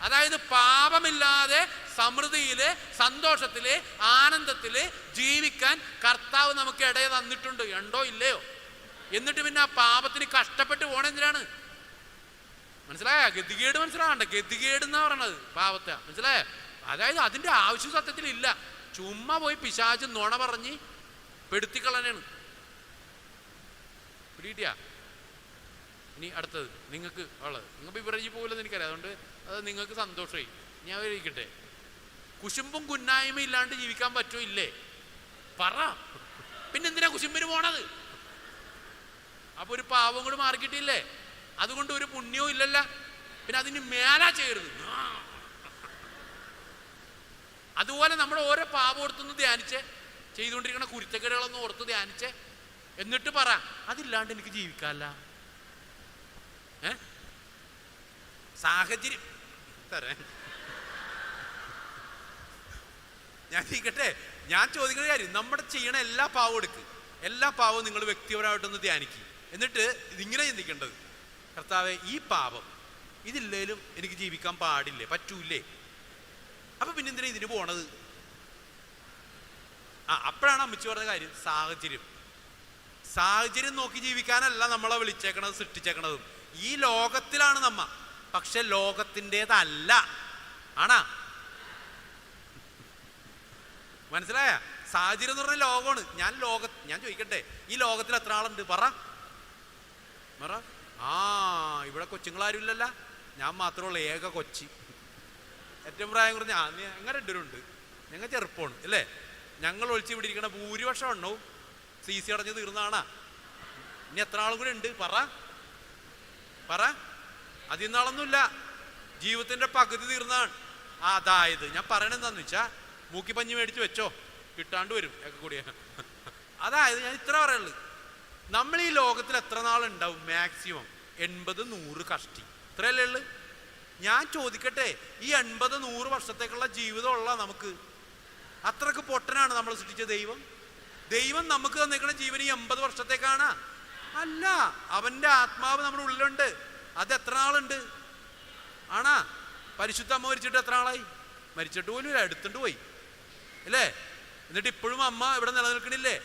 അതായത് പാപമില്ലാതെ സമൃദ്ധിയില്, സന്തോഷത്തില്, ആനന്ദത്തില് ജീവിക്കാൻ കർത്താവ് നമുക്ക് ഇടയെ തന്നിട്ടുണ്ട്. ഉണ്ടോ ഇല്ലയോ? എന്നിട്ട് പിന്നെ ആ പാപത്തിന് കഷ്ടപ്പെട്ട് പോണെന്തിനാണ്? മനസ്സിലായ? ഗതികേട് മനസ്സിലാകണ്ട. ഗതികേട് എന്നാ പറയണത് പാപത്തെ. മനസ്സിലായ? അതായത് അതിന്റെ ആവശ്യം സത്യത്തിൽ ഇല്ല. ചുമ്മാ പോയി പിശാച് നുണ പറഞ്ഞ് പെടുത്തിക്കളനാണ്. പിടിയിട്ടിയാ? ഇനി അടുത്തത് നിങ്ങൾക്ക് ഉള്ളത്, നിങ്ങൾ ബിവറേജിൽ പോകില്ലെന്ന് എനിക്കറിയാം. അതുകൊണ്ട് അത് നിങ്ങൾക്ക് സന്തോഷമായി. ഞാൻ ഇരിക്കട്ടെ, കുശുമ്പും കുന്നായ്മ ഇല്ലാണ്ട് ജീവിക്കാൻ പറ്റുമോ? ഇല്ലേ? പറ. പിന്നെന്തിനാ കുശുമ്പിന് പോണത്? അപ്പൊ ഒരു പാവം കൂടി മാറിക്കിട്ടില്ലേ? അതുകൊണ്ട് ഒരു പുണ്യവും ഇല്ലല്ല. പിന്നെ അതിന് മേലാ ചെയ്യരുത്. അതുപോലെ നമ്മൾ ഓരോ പാപം ഓർത്തൊന്ന് ധ്യാനിച്ചേ, ചെയ്തുകൊണ്ടിരിക്കുന്ന കുരുത്തക്കേടുകളൊന്നും ഓർത്ത് ധ്യാനിച്ചേ. എന്നിട്ട് പറ, അതില്ലാണ്ട് എനിക്ക് ജീവിക്കാല്ല. സാഹചര്യം ഞാൻ ചോദിക്കട്ടെ, ഞാൻ ചോദിക്കുന്ന കാര്യം, നമ്മുടെ ചെയ്യണ എല്ലാ പാവവും എടുക്ക്. എല്ലാ പാവവും നിങ്ങൾ വ്യക്തിപരമായിട്ടൊന്ന് ധ്യാനിക്കുക. എന്നിട്ട് ഇതിങ്ങനെ ചിന്തിക്കേണ്ടത്, കർത്താവേ, ഈ പാപം ഇതില്ലേലും എനിക്ക് ജീവിക്കാൻ പാടില്ലേ, പറ്റൂലേ? അപ്പൊ പിന്നെന്തിനാ ഇതിന് പോണത്? അപ്പോഴാണ് അമ്മച്ചി പറഞ്ഞ കാര്യം, സാഹചര്യം നോക്കി ജീവിക്കാനല്ല നമ്മളെ വിളിച്ചേക്കണത്, സൃഷ്ടിച്ചേക്കണതും. ഈ ലോകത്തിലാണ് നമ്മ, പക്ഷെ ലോകത്തിൻ്റെതല്ല. ആണാ? മനസ്സിലായ? സാഹചര്യം എന്ന് പറഞ്ഞ ലോകമാണ്. ഞാൻ ചോദിക്കട്ടെ, ഈ ലോകത്തിൽ എത്ര ആളുണ്ട്? പറ. ഇവിടെ കൊച്ചുങ്ങളാരും ഇല്ലല്ല, ഞാൻ മാത്രമേ ഉള്ളൂ ഏക കൊച്ചി. ഏറ്റവും പ്രായം കുറഞ്ഞ ഞങ്ങൾ 2 പേരുണ്ട്. ഞങ്ങൾ ചെറുപ്പമാണ് അല്ലേ? ഞങ്ങൾ ഒളിച്ച് ഇവിടെ ഇരിക്കണ ഭൂരിപക്ഷം എണ്ണവും CC അടഞ്ഞ് തീർന്നതാണാ. ഇനി എത്ര ആളും കൂടെ ഉണ്ട്? പറ. അതിൽ നാളൊന്നുമില്ല, ജീവിതത്തിന്റെ പകുതി തീർന്നതാണ്. അതായത് ഞാൻ പറയണെന്താന്ന് വെച്ചാ, മൂക്കിപ്പഞ്ഞ് മേടിച്ച് വെച്ചോ, കിട്ടാണ്ട് വരും ഒക്കെ കൂടിയ. അതായത് ഞാൻ ഇത്ര പറയുള്ളൂ, നമ്മൾ ഈ ലോകത്തിൽ എത്ര നാളുണ്ടാവും? മാക്സിമം 80-100 കഷ്ടി, ഇത്രയല്ലേ ഉള്ളു. ഞാൻ ചോദിക്കട്ടെ, ഈ 80-100 വർഷത്തേക്കുള്ള ജീവിതമുള്ള നമുക്ക്? അത്രക്ക് പൊട്ടനാണ് നമ്മൾ സൃഷ്ടിച്ച ദൈവം? ദൈവം നമുക്ക് തന്നേക്കുന്ന ജീവൻ ഈ 80 വർഷത്തേക്കാണ്? അല്ല, അവന്റെ ആത്മാവ് നമ്മുടെ ഉള്ളിലുണ്ട്. അത് എത്ര നാളുണ്ട്? ആണാ? പരിശുദ്ധ അമ്മ മരിച്ചിട്ട് എത്ര നാളായി? മരിച്ചിട്ട് പോലും ഇല്ല, എടുത്തിട്ട് പോയി അല്ലേ? എന്നിട്ട് ഇപ്പോഴും അമ്മ ഇവിടെ നിലനിൽക്കണില്ലേ?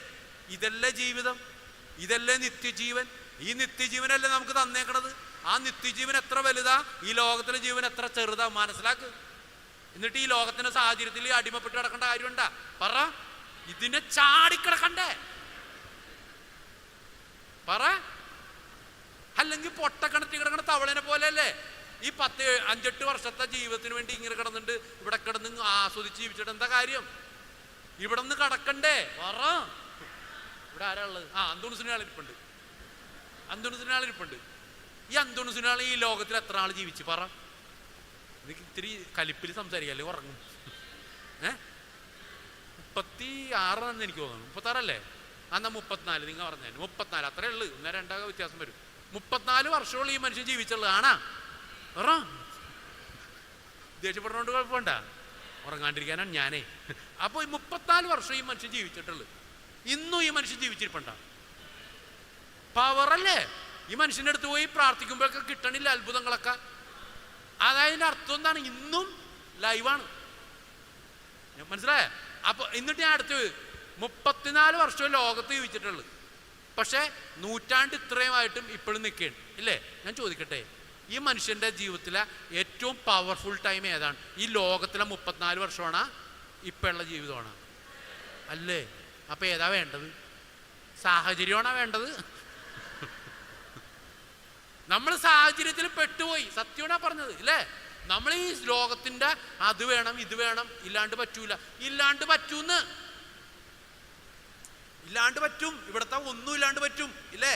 ഇതല്ലേ ജീവിതം? ഇതല്ലേ നിത്യജീവൻ? ഈ നിത്യജീവനല്ലേ നമുക്ക് തന്നേക്കണത്? ആ നിത്യജീവൻ എത്ര വലുതാ, ഈ ലോകത്തിലെ ജീവൻ എത്ര ചെറുതാ, മനസ്സിലാക്ക്. എന്നിട്ട് ഈ ലോകത്തിന്റെ സാഹചര്യത്തിൽ അടിമപ്പെട്ട് കിടക്കേണ്ട കാര്യമുണ്ടാ? പറ. ഇതിനെ ചാടിക്കിടക്കണ്ടേ? പറ. അല്ലെങ്കിൽ പൊട്ടക്കിണറ്റി കിടക്കണ തവളനെ പോലെ അല്ലേ ഈ 5-8 വർഷത്തെ ജീവിതത്തിന് വേണ്ടി ഇങ്ങനെ കിടന്നിട്ട് ഇവിടെ കിടന്ന് ആസ്വദിച്ച് ജീവിച്ചിട്ട് എന്താ കാര്യം? ഇവിടെ നിന്ന് കടക്കണ്ടേ? പറ. ഇവിടെ ആരാ ഉള്ളത്? അന്തോണിസിനാളിരിപ്പുണ്ട്. അന്തോണിസിനാളിരിപ്പുണ്ട്. ഈ അന്തോണിസിനാൾ ഈ ലോകത്തിൽ എത്ര ആൾ ജീവിച്ച്? പറ. എനിക്ക് ഇത്തിരി കലിപ്പിൽ സംസാരിക്കല്ലേ, ഉറങ്ങും. 36 എന്ന് എനിക്ക് തോന്നുന്നു. 36 എന്നാ 34, നിങ്ങൾ പറഞ്ഞാൽ 34, അത്രേ ഉള്ളു. 1-2 വ്യത്യാസം വരും. 34 വർഷമുള്ള ഈ മനുഷ്യൻ ജീവിച്ചുള്ളത് ആണാ? പറ. ദേഷ്യപ്പെടുന്നോണ്ട് കുഴപ്പമുണ്ട? ഉറങ്ങാണ്ടിരിക്കാനാണ് ഞാനേ. അപ്പൊ 34 വർഷം ഈ മനുഷ്യൻ ജീവിച്ചിട്ടുള്ളു. ഇന്നും ഈ മനുഷ്യൻ ജീവിച്ചിരിപ്പണ്ട. പവറല്ലേ? ഈ മനുഷ്യൻ്റെ അടുത്ത് പോയി പ്രാർത്ഥിക്കുമ്പോഴൊക്കെ കിട്ടണില്ല അത്ഭുതങ്ങളൊക്കെ. അതായതിന്റെ അർത്ഥം എന്താണ്? ഇന്നും ലൈവാണ്. മനസ്സിലായ? അപ്പൊ എന്നിട്ട് ഞാൻ അടുത്ത് 34 വർഷം ലോകത്ത് ജീവിച്ചിട്ടുള്ളു. പക്ഷെ നൂറ്റാണ്ട് ഇത്രയുമായിട്ടും ഇപ്പോഴും നിൽക്കുകയാണ് ഇല്ലേ? ഞാൻ ചോദിക്കട്ടെ, ഈ മനുഷ്യന്റെ ജീവിതത്തിലെ ഏറ്റവും പവർഫുൾ ടൈം ഏതാണ്? ഈ ലോകത്തിലെ 34 വർഷമാണോ ഇപ്പോഴുള്ള ജീവിതമാണ്? അല്ലേ? അപ്പൊ ഏതാ വേണ്ടത്? സാഹചര്യമാണോ വേണ്ടത്? നമ്മൾ സാഹചര്യത്തിൽ പെട്ടുപോയി. സത്യമാണാ പറഞ്ഞത് ഇല്ലേ? നമ്മൾ ഈ ലോകത്തിന്റെ അത് വേണം ഇത് വേണം, ഇല്ലാണ്ട് പറ്റൂല, ഇല്ലാണ്ട് പറ്റൂന്ന്. ഇല്ലാണ്ട് പറ്റും. ഇവിടത്തെ ഒന്നും ഇല്ലാണ്ട് പറ്റും ഇല്ലേ?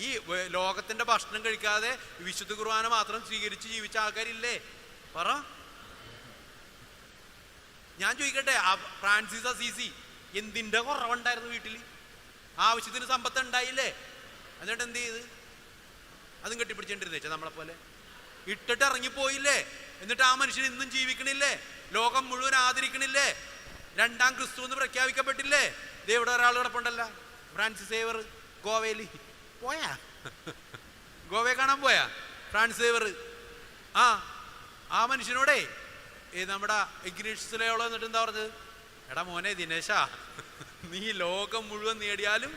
ഈ ലോകത്തിന്റെ ഭക്ഷണം കഴിക്കാതെ വിശുദ്ധ കുർബാന മാത്രം സ്വീകരിച്ച് ജീവിച്ച ആൾക്കാരില്ലേ? പറ. ഞാൻ ചോദിക്കട്ടെ, ഫ്രാൻസിസ് അസീസി എന്തിന്റെ കുറവുണ്ടായിരുന്നു വീട്ടിൽ? ആവശ്യത്തിന് സമ്പത്ത് ഉണ്ടായില്ലേ? എന്നിട്ട് എന്ത് ചെയ്ത്? അതും കെട്ടിപ്പിടിച്ചോണ്ടിരുന്നേച്ചാ നമ്മളെ പോലെ ഇട്ടിട്ട് ഇറങ്ങിപ്പോയില്ലേ? എന്നിട്ട് ആ മനുഷ്യൻ ഇന്നും ജീവിക്കണില്ലേ? ലോകം മുഴുവൻ ആദരിക്കണില്ലേ? 2ാം ക്രിസ്തു എന്ന് പ്രഖ്യാപിക്കപ്പെട്ടില്ലേ? ഇവിടെ ഒരാൾ കിടപ്പുണ്ടല്ല, ഫ്രാൻസിസ് സേവർ. ഗോവയിൽ പോയാ? ഗോവയെ കാണാൻ പോയാ ഫ്രാൻസിസ് സേവർ? ആ മനുഷ്യനോടെ നമ്മുടെ ഇഗ്നേഷ്യസ് ലോയോള എന്നിട്ട് എന്താ പറഞ്ഞത്? എടാ മോനെ ദിനേശാ, നീ ലോകം മുഴുവൻ നേടിയാലും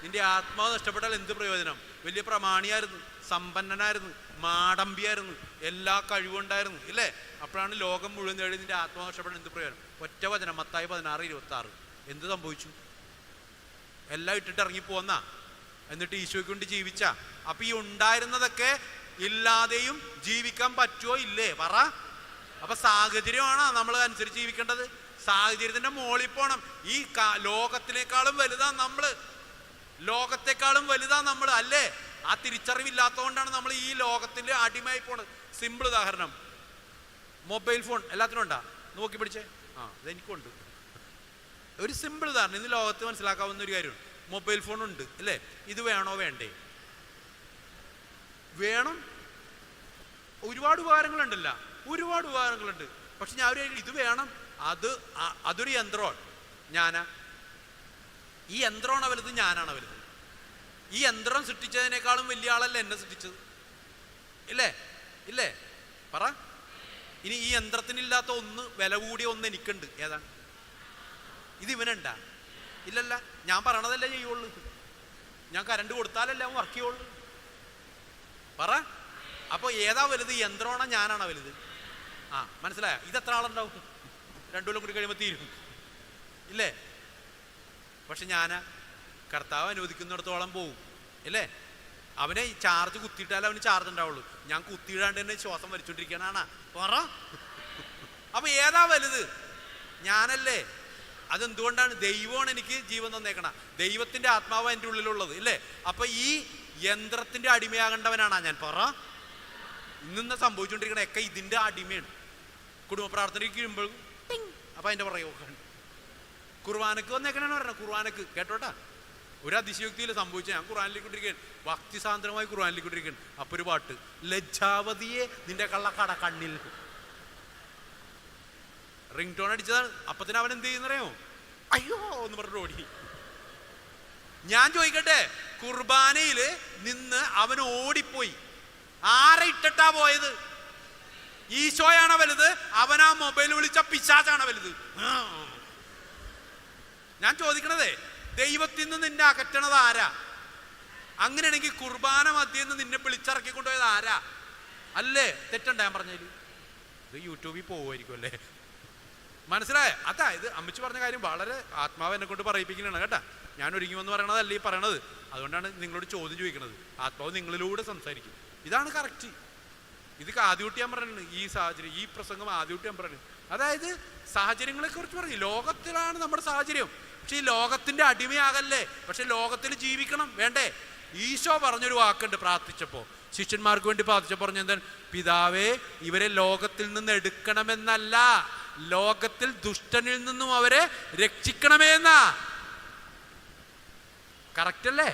നിന്റെ ആത്മാവ് നഷ്ടപ്പെട്ടാൽ എന്ത് പ്രയോജനം? വലിയ പ്രമാണിയായിരുന്നു, സമ്പന്നനായിരുന്നു, മാടമ്പിയായിരുന്നു, എല്ലാ കഴിവുണ്ടായിരുന്നു ഇല്ലേ? അപ്പോഴാണ് ലോകം മുഴുവൻ നേടി നിന്റെ ആത്മാവ് നഷ്ടപ്പെടാൻ എന്ത് പ്രയോജനം? ഒറ്റ വചനം, മത്തായി 16:26. എന്ത് സംഭവിച്ചു? എല്ലാം ഇട്ടിട്ട് ഇറങ്ങി പോന്ന, എന്നിട്ട് ഈശോയ്ക്ക് കൊണ്ട് ജീവിച്ച. അപ്പൊ ഈ ഉണ്ടായിരുന്നതൊക്കെ ഇല്ലാതെയും ജീവിക്കാൻ പറ്റുമോ ഇല്ലേ? പറ. അപ്പൊ സാഹചര്യമാണ് നമ്മൾ അനുസരിച്ച് ജീവിക്കേണ്ടത്. സാഹചര്യത്തിന്റെ മോളിൽ പോണം. ഈ ലോകത്തിനേക്കാളും വലുതാ നമ്മള്, ലോകത്തെക്കാളും വലുതാ നമ്മൾ അല്ലേ? ആ തിരിച്ചറിവില്ലാത്തതുകൊണ്ടാണ് നമ്മൾ ഈ ലോകത്തിന്റെ അടിമയായി പോണത്. സിമ്പിൾ ഉദാഹരണം, മൊബൈൽ ഫോൺ എല്ലാത്തിനും ഉണ്ടാ? നോക്കി പിടിച്ചേ. ഇതെനിക്കുണ്ട്. ഒരു സിമ്പിൾ ഉദാഹരണം, ഇന്ന് ലോകത്ത് മനസ്സിലാക്കാവുന്ന ഒരു കാര്യമാണ്. മൊബൈൽ ഫോൺ ഉണ്ട് അല്ലേ? ഇത് വേണോ വേണ്ടേ? വേണം. ഒരുപാട് ഉപകാരങ്ങളുണ്ടല്ല, ഒരുപാട് ഉപകാരങ്ങളുണ്ട്. പക്ഷെ ഞാൻ ഇത് വേണം, അതൊരു യന്ത്രമാണ്. ഈ യന്ത്രമാണ് വലുത്, ഞാനാണ് വലുത്. ഈ യന്ത്രം സൃഷ്ടിച്ചതിനേക്കാളും വലിയ ആളല്ല എന്നെ സൃഷ്ടിച്ചത് ഇല്ലേ? ഇല്ലേ? പറ. ഇനി ഈ യന്ത്രത്തിനില്ലാത്ത ഒന്ന്, വില കൂടിയ ഒന്ന് എനിക്കുണ്ട്. ഏതാണ്? ഇത് ഇവനുണ്ടാ? ഇല്ലല്ല. ഞാൻ പറയണതല്ലേ ചെയ്യുള്ളൂ. ഞാൻ കറണ്ട് കൊടുത്താലല്ലേ അവൻ വർക്ക് ചെയ്യുള്ളൂ. പറ. അപ്പൊ ഏതാ വലുത്? യന്ത്രമാണോ ഞാനാണോ വലുത്? മനസ്സിലായ? ഇതെത്ര ആളുണ്ടാവും? 2 കൊല്ലം കൂടി കഴിയുമ്പോൾ തീരും ഇല്ലേ? പക്ഷെ കർത്താവ് അനുവദിക്കുന്നിടത്തോളം പോവും അല്ലേ? അവനെ ചാർജ് കുത്തിയിട്ടാലേ അവന് ചാർജ് ഉണ്ടാവുള്ളൂ. ഞാൻ കുത്തിയിടാണ്ട് തന്നെ ശ്വാസം വലിച്ചോണ്ടിരിക്കാനാണ്. പറ. അപ്പൊ ഏതാ വലുത്? ഞാനല്ലേ? അതെന്തുകൊണ്ടാണ്? ദൈവമാണ് എനിക്ക് ജീവൻ തന്നേക്കണ. ദൈവത്തിന്റെ ആത്മാവ് എൻ്റെ ഉള്ളിലുള്ളത് ഇല്ലേ? അപ്പൊ ഈ യന്ത്രത്തിന്റെ അടിമയാകേണ്ടവനാണ് ഞാൻ. പറ. ഇന്ന് സംഭവിച്ചുകൊണ്ടിരിക്കണൊക്കെ ഇതിന്റെ അടിമയാണ്. കുടുംബ പ്രാർത്ഥനയ്ക്ക് കഴിയുമ്പോഴും അപ്പൊ അതിന്റെ പുറകെ കുർബാനക്ക് വന്നേക്കണാണ് പറഞ്ഞത്. കുർബാനക്ക് കേട്ടോട്ടാ, ഒരു അതിശയോക്തിയിൽ സംഭവിച്ച, ഞാൻ ഖുർആനിലേക്കൊണ്ടിരിക്കുകയാണ്, ഭക്തിസാന്ദ്രമായി ഖുർആനിലേക്കൊണ്ടിരിക്കുകയാണ്. അപ്പൊ ഒരു പാട്ട്, ലജ്ജാവതിയെ നിന്റെ കള്ളക്കട കണ്ണിൽ. റിംഗ് ടോൺ അടിച്ചതാണ്. അപ്പത്തിന് അവൻ എന്ത് ചെയ്യുന്നറിയോ? അയ്യോ എന്ന് പറഞ്ഞിട്ട് ഓടി. ഞാൻ ചോദിക്കട്ടെ, കുർബാനയിൽ നിന്ന് അവൻ ഓടിപ്പോയി. ആരെ ഇട്ടിട്ടാ പോയത്? ഈശോയാണോ വലുത്? അവനാ മൊബൈൽ വിളിച്ച പിശാചാണോ വലുത്? ഞാൻ ചോദിക്കണതേ, ദൈവത്തിൽ നിന്ന് നിന്നെ അകറ്റണത് ആരാ? അങ്ങനെയാണെങ്കിൽ കുർബാന മധ്യയിൽ നിന്ന് നിന്നെ വിളിച്ചിറക്കിക്കൊണ്ടുപോയത് ആരാ? അല്ലേ? തെറ്റണ്ട ഞാൻ പറഞ്ഞതിൽ? ഇത് യൂട്യൂബിൽ പോവുമായിരിക്കും അല്ലേ? മനസ്സിലായ? അതായത് അമ്മച്ചി പറഞ്ഞ കാര്യം വളരെ ആത്മാവ് എന്നെ കൊണ്ട് പറയിപ്പിക്കുന്നതാണ് കേട്ടാ. ഞാൻ ഒരുങ്ങുമെന്ന് പറയണതല്ല ഈ പറയണത്. അതുകൊണ്ടാണ് നിങ്ങളോട് ചോദ്യം ചോദിക്കുന്നത്. ആത്മാവ് നിങ്ങളിലൂടെ സംസാരിക്കും. ഇതാണ് കറക്റ്റ്. ഇത് ആദ്യമായിട്ട് ഞാൻ പറയുന്നത്. ഈ സാഹചര്യം, ഈ പ്രസംഗം ആദ്യമായിട്ട് ഞാൻ പറയുന്നത്. അതായത് സാഹചര്യങ്ങളെ കുറിച്ച് പറഞ്ഞു. ലോകത്തിലാണ് നമ്മുടെ സാഹചര്യം. പക്ഷെ ഈ ലോകത്തിന്റെ അടിമയാകല്ലേ. പക്ഷെ ലോകത്തിൽ ജീവിക്കണം വേണ്ടേ? ഈശോ പറഞ്ഞൊരു വാക്കുണ്ട് പ്രാർത്ഥിച്ചപ്പോ, ശിഷ്യന്മാർക്ക് വേണ്ടി പ്രാർത്ഥിച്ചപ്പോൾ പറഞ്ഞു എന്താണ്? പിതാവേ, ഇവരെ ലോകത്തിൽ നിന്ന് എടുക്കണമെന്നല്ല, ലോകത്തിൽ ദുഷ്ടനിൽ നിന്നും അവരെ രക്ഷിക്കണമേ എന്നാ. കറക്റ്റ് അല്ലേ?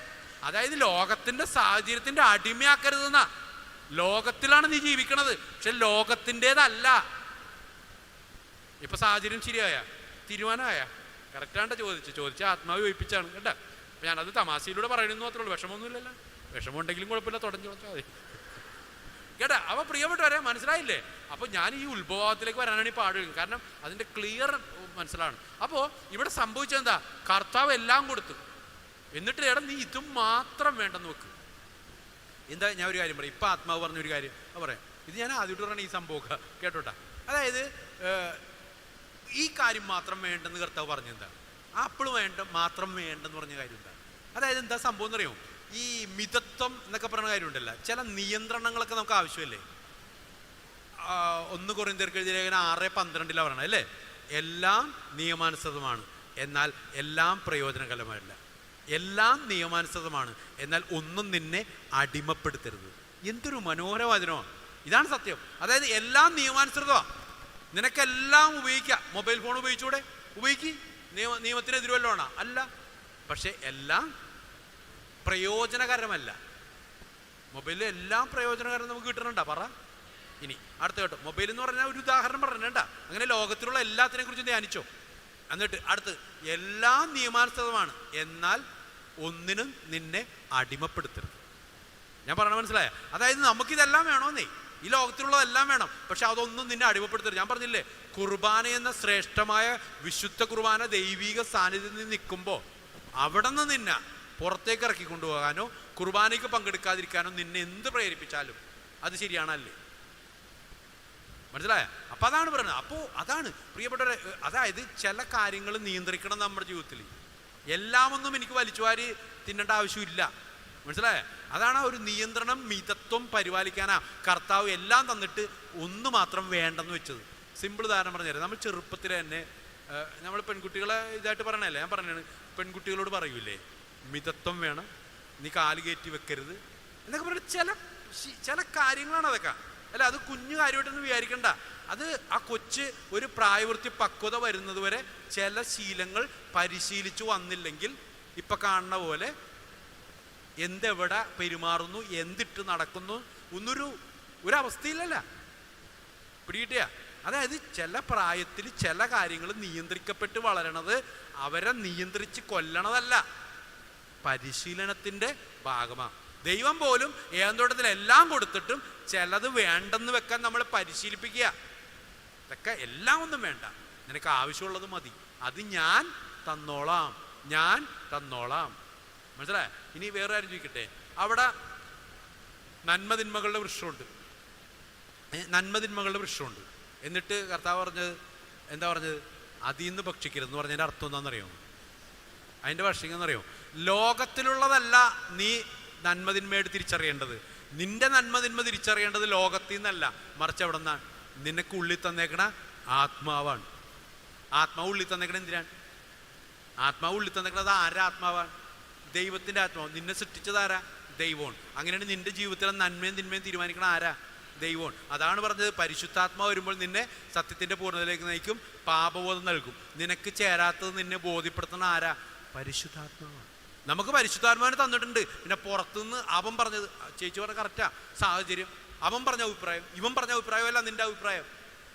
അതായത് ലോകത്തിന്റെ സാഹചര്യത്തിന്റെ അടിമയാക്കരുതെന്നാ. ലോകത്തിലാണ് നീ ജീവിക്കണത്, പക്ഷെ ലോകത്തിൻ്റെതല്ല. ഇപ്പൊ സാഹചര്യം ശരിയായ, തീരുമാനമായ? കറക്റ്റാണ്ട ചോദിച്ച ആത്മാവ് യോജിപ്പിച്ചാണ് കേട്ടാ. അപ്പൊ ഞാനത് തമാശയിലൂടെ പറയണമെന്ന് മാത്രമേ ഉള്ളൂ. വിഷമമൊന്നുമില്ലല്ലോ. വിഷമം ഉണ്ടെങ്കിലും കുഴപ്പമില്ല, തുടങ്ങി ചോദിച്ചാൽ മതി കേട്ടാ. അപ്പൊ പ്രിയപ്പെട്ടവരെ, മനസ്സിലായില്ലേ? അപ്പൊ ഞാൻ ഈ ഉത്ഭവത്തിലേക്ക് വരാനാണ് ഈ പാടുക. കാരണം അതിന്റെ ക്ലിയർ മനസ്സിലാണ്. അപ്പോ ഇവിടെ സംഭവിച്ചെന്താ? കർത്താവ് എല്ലാം കൊടുത്തു. എന്നിട്ട് എടാ നീ ഇതും മാത്രം വേണ്ടെന്ന് വെക്ക്. എന്താ ഞാൻ ഒരു കാര്യം പറയാം. ഇപ്പം ആത്മാവ് പറഞ്ഞൊരു കാര്യം പറയാം. ഇത് ഞാൻ ആദ്യമായിട്ട് പറഞ്ഞ ഈ സംഭവം കേട്ടോട്ടാ. അതായത് ഈ കാര്യം മാത്രം വേണ്ടെന്ന് കർത്താവ് പറഞ്ഞെന്താ? ആപ്പിൾ മാത്രം വേണ്ടെന്ന് പറഞ്ഞ കാര്യം എന്താ? അതായത് എന്താ സംഭവം എന്നറിയോ? ഈ മിതത്വം എന്നൊക്കെ പറയുന്ന കാര്യമുണ്ടല്ലോ, ചില നിയന്ത്രണങ്ങളൊക്കെ നമുക്ക് ആവശ്യമല്ലേ? 1 കൊരിന്ത്യർക്ക് എഴുതിയ ലേഖനം 6:12 പറയണം അല്ലേ? എല്ലാം നിയമാനുസൃതമാണ്, എന്നാൽ എല്ലാം പ്രയോജനകരമല്ല. എല്ലാം നിയമാനുസൃതമാണ്, എന്നാൽ ഒന്നും നിന്നെ അടിമപ്പെടുത്തരുത്. എന്തൊരു മനോഹരവചനമാണ്! ഇതാണ് സത്യം. അതായത് എല്ലാം നിയമാനുസൃതമാണ്. നിനക്കെല്ലാം ഉപയോഗിക്കാം. മൊബൈൽ ഫോൺ ഉപയോഗിച്ചൂടെ? ഉപയോഗിക്കുക. നിയമത്തിനെതിരുവല്ലോണ അല്ല. പക്ഷെ എല്ലാം പ്രയോജനകരമല്ല. മൊബൈലിൽ എല്ലാം പ്രയോജനകരം നമുക്ക് കിട്ടണുണ്ടാ? പറ. ഇനി അടുത്ത കേട്ടോ. മൊബൈൽ എന്ന് പറഞ്ഞാൽ ഒരു ഉദാഹരണം പറഞ്ഞേണ്ട. അങ്ങനെ ലോകത്തിലുള്ള എല്ലാത്തിനെ കുറിച്ചും ധ്യാനിച്ചോ. എന്നിട്ട് അടുത്ത്, എല്ലാം നിയമാനുസൃതമാണ്, എന്നാൽ ഒന്നിനും നിന്നെ അടിമപ്പെടുത്തരുത്. ഞാൻ പറഞ്ഞ മനസ്സിലായ? അതായത് നമുക്കിതെല്ലാം വേണമെന്നേ, ഈ ലോകത്തിലുള്ളതെല്ലാം വേണം, പക്ഷെ അതൊന്നും നിന്നെ അടിമപ്പെടുത്തരുത്. ഞാൻ പറഞ്ഞില്ലേ, കുർബാന എന്ന ശ്രേഷ്ഠമായ വിശുദ്ധ കുർബാന ദൈവിക സാന്നിധ്യത്തിൽ നിന്ന് നിൽക്കുമ്പോൾ അവിടെ നിന്ന് നിന്നെ പുറത്തേക്ക് ഇറക്കി കൊണ്ടുപോകാനോ കുർബാനയ്ക്ക് പങ്കെടുക്കാതിരിക്കാനോ നിന്നെ എന്ത് പ്രേരിപ്പിച്ചാലും അത് ശരിയാണല്ലേ? മനസ്സിലായ? അപ്പം അതാണ് പറയുന്നത്. അപ്പോൾ അതാണ് പ്രിയപ്പെട്ടവരെ, അതായത് ചില കാര്യങ്ങൾ നിയന്ത്രിക്കണം നമ്മുടെ ജീവിതത്തിൽ. എല്ലാമൊന്നും എനിക്ക് വലിച്ചുവാരി തിന്നേണ്ട ആവശ്യമില്ല. മനസ്സിലായ? അതാണ് ഒരു നിയന്ത്രണം, മിതത്വം പരിപാലിക്കാനാ കർത്താവ് എല്ലാം തന്നിട്ട് ഒന്ന് മാത്രം വേണ്ടെന്ന് വെച്ചത്. സിമ്പിൾ ഉദാഹരണം പറഞ്ഞുതരാം. നമ്മൾ ചെറുപ്പത്തിൽ തന്നെ നമ്മൾ പെൺകുട്ടികളെ ഇതായിട്ട് പറയണല്ലേ, ഞാൻ പറഞ്ഞാണ്, പെൺകുട്ടികളോട് പറയൂലേ മിതത്വം വേണം, നീ കാല് കയറ്റി വെക്കരുത് എന്നൊക്കെ പറഞ്ഞിട്ട് ചില കാര്യങ്ങളാണ് അതൊക്കെ അല്ല. അത് കുഞ്ഞു കാര്യമായിട്ടൊന്നും വിചാരിക്കണ്ട. അത് ആ കൊച്ച് ഒരു പ്രായപൂർത്തി പക്വത വരുന്നത് വരെ ചില ശീലങ്ങൾ പരിശീലിച്ചു വന്നില്ലെങ്കിൽ ഇപ്പം കാണുന്ന പോലെ എന്തെവിടെ പെരുമാറുന്നു, എന്തിട്ട് നടക്കുന്നു ഒരവസ്ഥയിലല്ല. പിടികിട്ടിയ? അതായത് ചില പ്രായത്തിൽ ചില കാര്യങ്ങൾ നിയന്ത്രിക്കപ്പെട്ട് വളരണത് അവരെ നിയന്ത്രിച്ച് കൊല്ലണതല്ല, പരിശീലനത്തിൻ്റെ ഭാഗമാണ്. ദൈവം പോലും ഏന്തോട്ടത്തിൽ എല്ലാം കൊടുത്തിട്ടും ചിലത് വേണ്ടെന്ന് വെക്കാൻ നമ്മൾ പരിശീലിപ്പിക്കുക. ഇതൊക്കെ എല്ലാം ഒന്നും വേണ്ട, നിനക്ക് ആവശ്യമുള്ളത് മതി, അത് ഞാൻ തന്നോളാം, ഞാൻ തന്നോളാം. മനസ്സിലായ? ഇനി വേറെ കാര്യം ചോദിക്കട്ടെ. അവിടെ നന്മതിന്മകളുടെ വൃക്ഷമുണ്ട്. എന്നിട്ട് കർത്താവ് പറഞ്ഞത് എന്താ പറഞ്ഞത്? അതിൽ നിന്ന് ഭക്ഷിക്കരുതെന്ന് പറഞ്ഞതിൻ്റെ അർത്ഥം എന്താണെന്നറിയോ? അതിൻ്റെ ഭക്ഷിക്കുന്നറിയോ? ലോകത്തിലുള്ളതല്ല നീ നന്മതിന്മയായിട്ട് തിരിച്ചറിയേണ്ടത്. നിന്റെ നന്മതിന്മ തിരിച്ചറിയേണ്ടത് ലോകത്തിൽ നിന്നല്ല, മറിച്ച് എവിടെ നിന്നാണ്? നിനക്ക് ഉള്ളിൽ തന്നേക്കണ ആത്മാവാണ്. ആത്മാവ് ഉള്ളിൽ തന്നേക്കണ എന്തിനാണ്? ആത്മാവ് ഉള്ളിൽ തന്നേക്കണത് ആരാ ആത്മാവാണ്? ദൈവത്തിൻ്റെ ആത്മാവ്. നിന്നെ സൃഷ്ടിച്ചത് ആരാ? ദൈവമാണ്. അങ്ങനെയാണ് നിന്റെ ജീവിതത്തിലെ നന്മയും തിന്മയും തീരുമാനിക്കണ ആരാ? ദൈവമാണ്. അതാണ് പറഞ്ഞത്, പരിശുദ്ധാത്മാവ് വരുമ്പോൾ നിന്നെ സത്യത്തിൻ്റെ പൂർണ്ണതയിലേക്ക് നയിക്കും, പാപബോധം നൽകും. നിനക്ക് ചേരാത്തത് നിന്നെ ബോധ്യപ്പെടുത്തുന്ന ആരാ? പരിശുദ്ധാത്മാവാണ്. നമുക്ക് പരിശുദ്ധാത്മാവിനെ തന്നിട്ടുണ്ട്. പിന്നെ പുറത്തുനിന്ന് അവൻ പറഞ്ഞത്, ചേച്ചി പറഞ്ഞ കറക്റ്റാ, സാഹചര്യം, അവൻ പറഞ്ഞ അഭിപ്രായം, ഇവൻ പറഞ്ഞ അഭിപ്രായമല്ല നിന്റെ അഭിപ്രായം.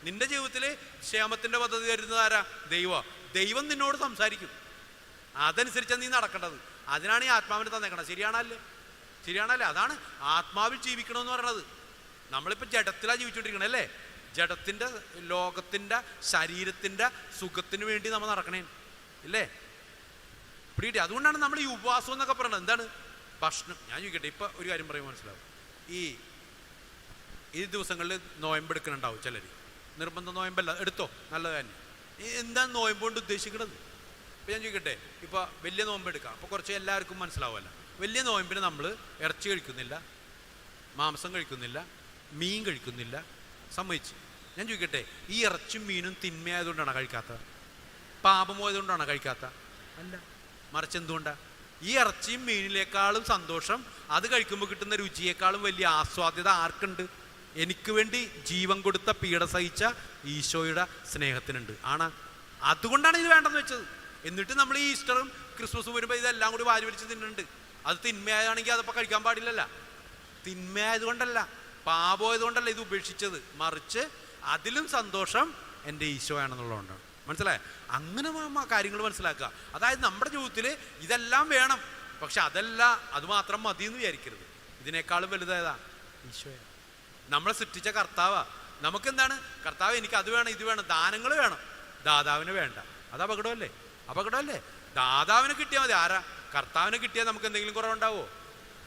നിന്റെ ജീവിതത്തിൽ ക്ഷേമത്തിൻ്റെ പദ്ധതി തരുന്നത് ആരാ? ദൈവം നിന്നോട് സംസാരിക്കും. അതനുസരിച്ചാണ് നീ നടക്കേണ്ടത്. അതിനാണ് ഈ ആത്മാവിനെ തന്നേക്കണം. ശരിയാണല്ലേ? അതാണ് ആത്മാവിൽ ജീവിക്കണമെന്ന് പറയണത്. നമ്മളിപ്പോൾ ജഡത്തിലാണ് ജീവിച്ചുകൊണ്ടിരിക്കണം അല്ലേ? ജഡത്തിൻ്റെ, ലോകത്തിൻ്റെ, ശരീരത്തിൻ്റെ സുഖത്തിന് വേണ്ടി നമ്മൾ നടക്കണേ ഇല്ലേ? പിടികിട്ടി? അതുകൊണ്ടാണ് നമ്മൾ ഈ ഉപവാസം എന്നൊക്കെ പറയണത്. എന്താണ്? ഭക്ഷണം. ഞാൻ ചോദിക്കട്ടെ, ഇപ്പം ഒരു കാര്യം പറയുമ്പോൾ മനസ്സിലാവും. ഈ ദിവസങ്ങളിൽ നോയമ്പെടുക്കുന്നുണ്ടാവും ചിലർ. നിർബന്ധ നോയമ്പല്ല, എടുത്തോ, നല്ലത് തന്നെ. എന്താണ് നോയമ്പ് കൊണ്ട് ഉദ്ദേശിക്കുന്നത്? ഇപ്പം ഞാൻ ചോദിക്കട്ടെ, ഇപ്പോൾ വലിയ നോയമ്പെടുക്കാം, അപ്പോൾ കുറച്ച് എല്ലാവർക്കും മനസ്സിലാവുമല്ലോ. വലിയ നോയമ്പിന് നമ്മൾ ഇറച്ചി കഴിക്കുന്നില്ല, മാംസം കഴിക്കുന്നില്ല, മീൻ കഴിക്കുന്നില്ല, സമ്മതിച്ച്. ഞാൻ ചോദിക്കട്ടെ, ഈ ഇറച്ചും മീനും തിന്മയായതുകൊണ്ടാണോ കഴിക്കാത്തത്? പാപമായതുകൊണ്ടാണോ കഴിക്കാത്ത? അല്ല, മറിച്ച് എന്തുകൊണ്ടാണ്? ഈ ഇറച്ചിയും മീനിലേക്കാളും സന്തോഷം, അത് കഴിക്കുമ്പോൾ കിട്ടുന്ന രുചിയേക്കാളും വലിയ ആസ്വാദ്യത ആർക്കുണ്ട്? എനിക്ക് വേണ്ടി ജീവൻ കൊടുത്ത, പീഡ സഹിച്ച ഈശോയുടെ സ്നേഹത്തിനുണ്ട്. അതുകൊണ്ടാണ് ഇത് വേണ്ടെന്ന് വെച്ചത്. എന്നിട്ട് നമ്മൾ ഈ ഈസ്റ്ററും ക്രിസ്മസും വരുമ്പോൾ ഇതെല്ലാം കൂടി വാരി വലിച്ച് തിന്നുന്നുണ്ട്. അത് തിന്മയാണെങ്കിൽ അതപ്പോൾ കഴിക്കാൻ പാടില്ലല്ല. തിന്മയായതുകൊണ്ടല്ല, പാപമായതുകൊണ്ടല്ല ഇത് ഉപേക്ഷിച്ചത്, മറിച്ച് അതിലും സന്തോഷം എൻ്റെ ഈശോയാണെന്നുള്ളതുകൊണ്ടാണ്. മനസ്സിലായോ? അങ്ങനെ കാര്യങ്ങൾ മനസ്സിലാക്കുക. അതായത് നമ്മുടെ ജീവിതത്തിൽ ഇതെല്ലാം വേണം, പക്ഷെ അത് മാത്രം മതി എന്ന് വിചാരിക്കരുത്. ഇതിനേക്കാളും വലുതേതാ? ഈശോയാണ്. നമ്മളെ സൃഷ്ടിച്ച കർത്താവാ. നമുക്കെന്താണ്? കർത്താവ് എനിക്ക് അത് വേണം, ഇത് വേണം, ദാനങ്ങൾ വേണം, ദാതാവിന് വേണ്ട. അത് അപകടമല്ലേ? ദാതാവിനെ കിട്ടിയാൽ മതി. ആരാ? കർത്താവിനെ കിട്ടിയാൽ നമുക്ക് എന്തെങ്കിലും കുറവുണ്ടാവോ?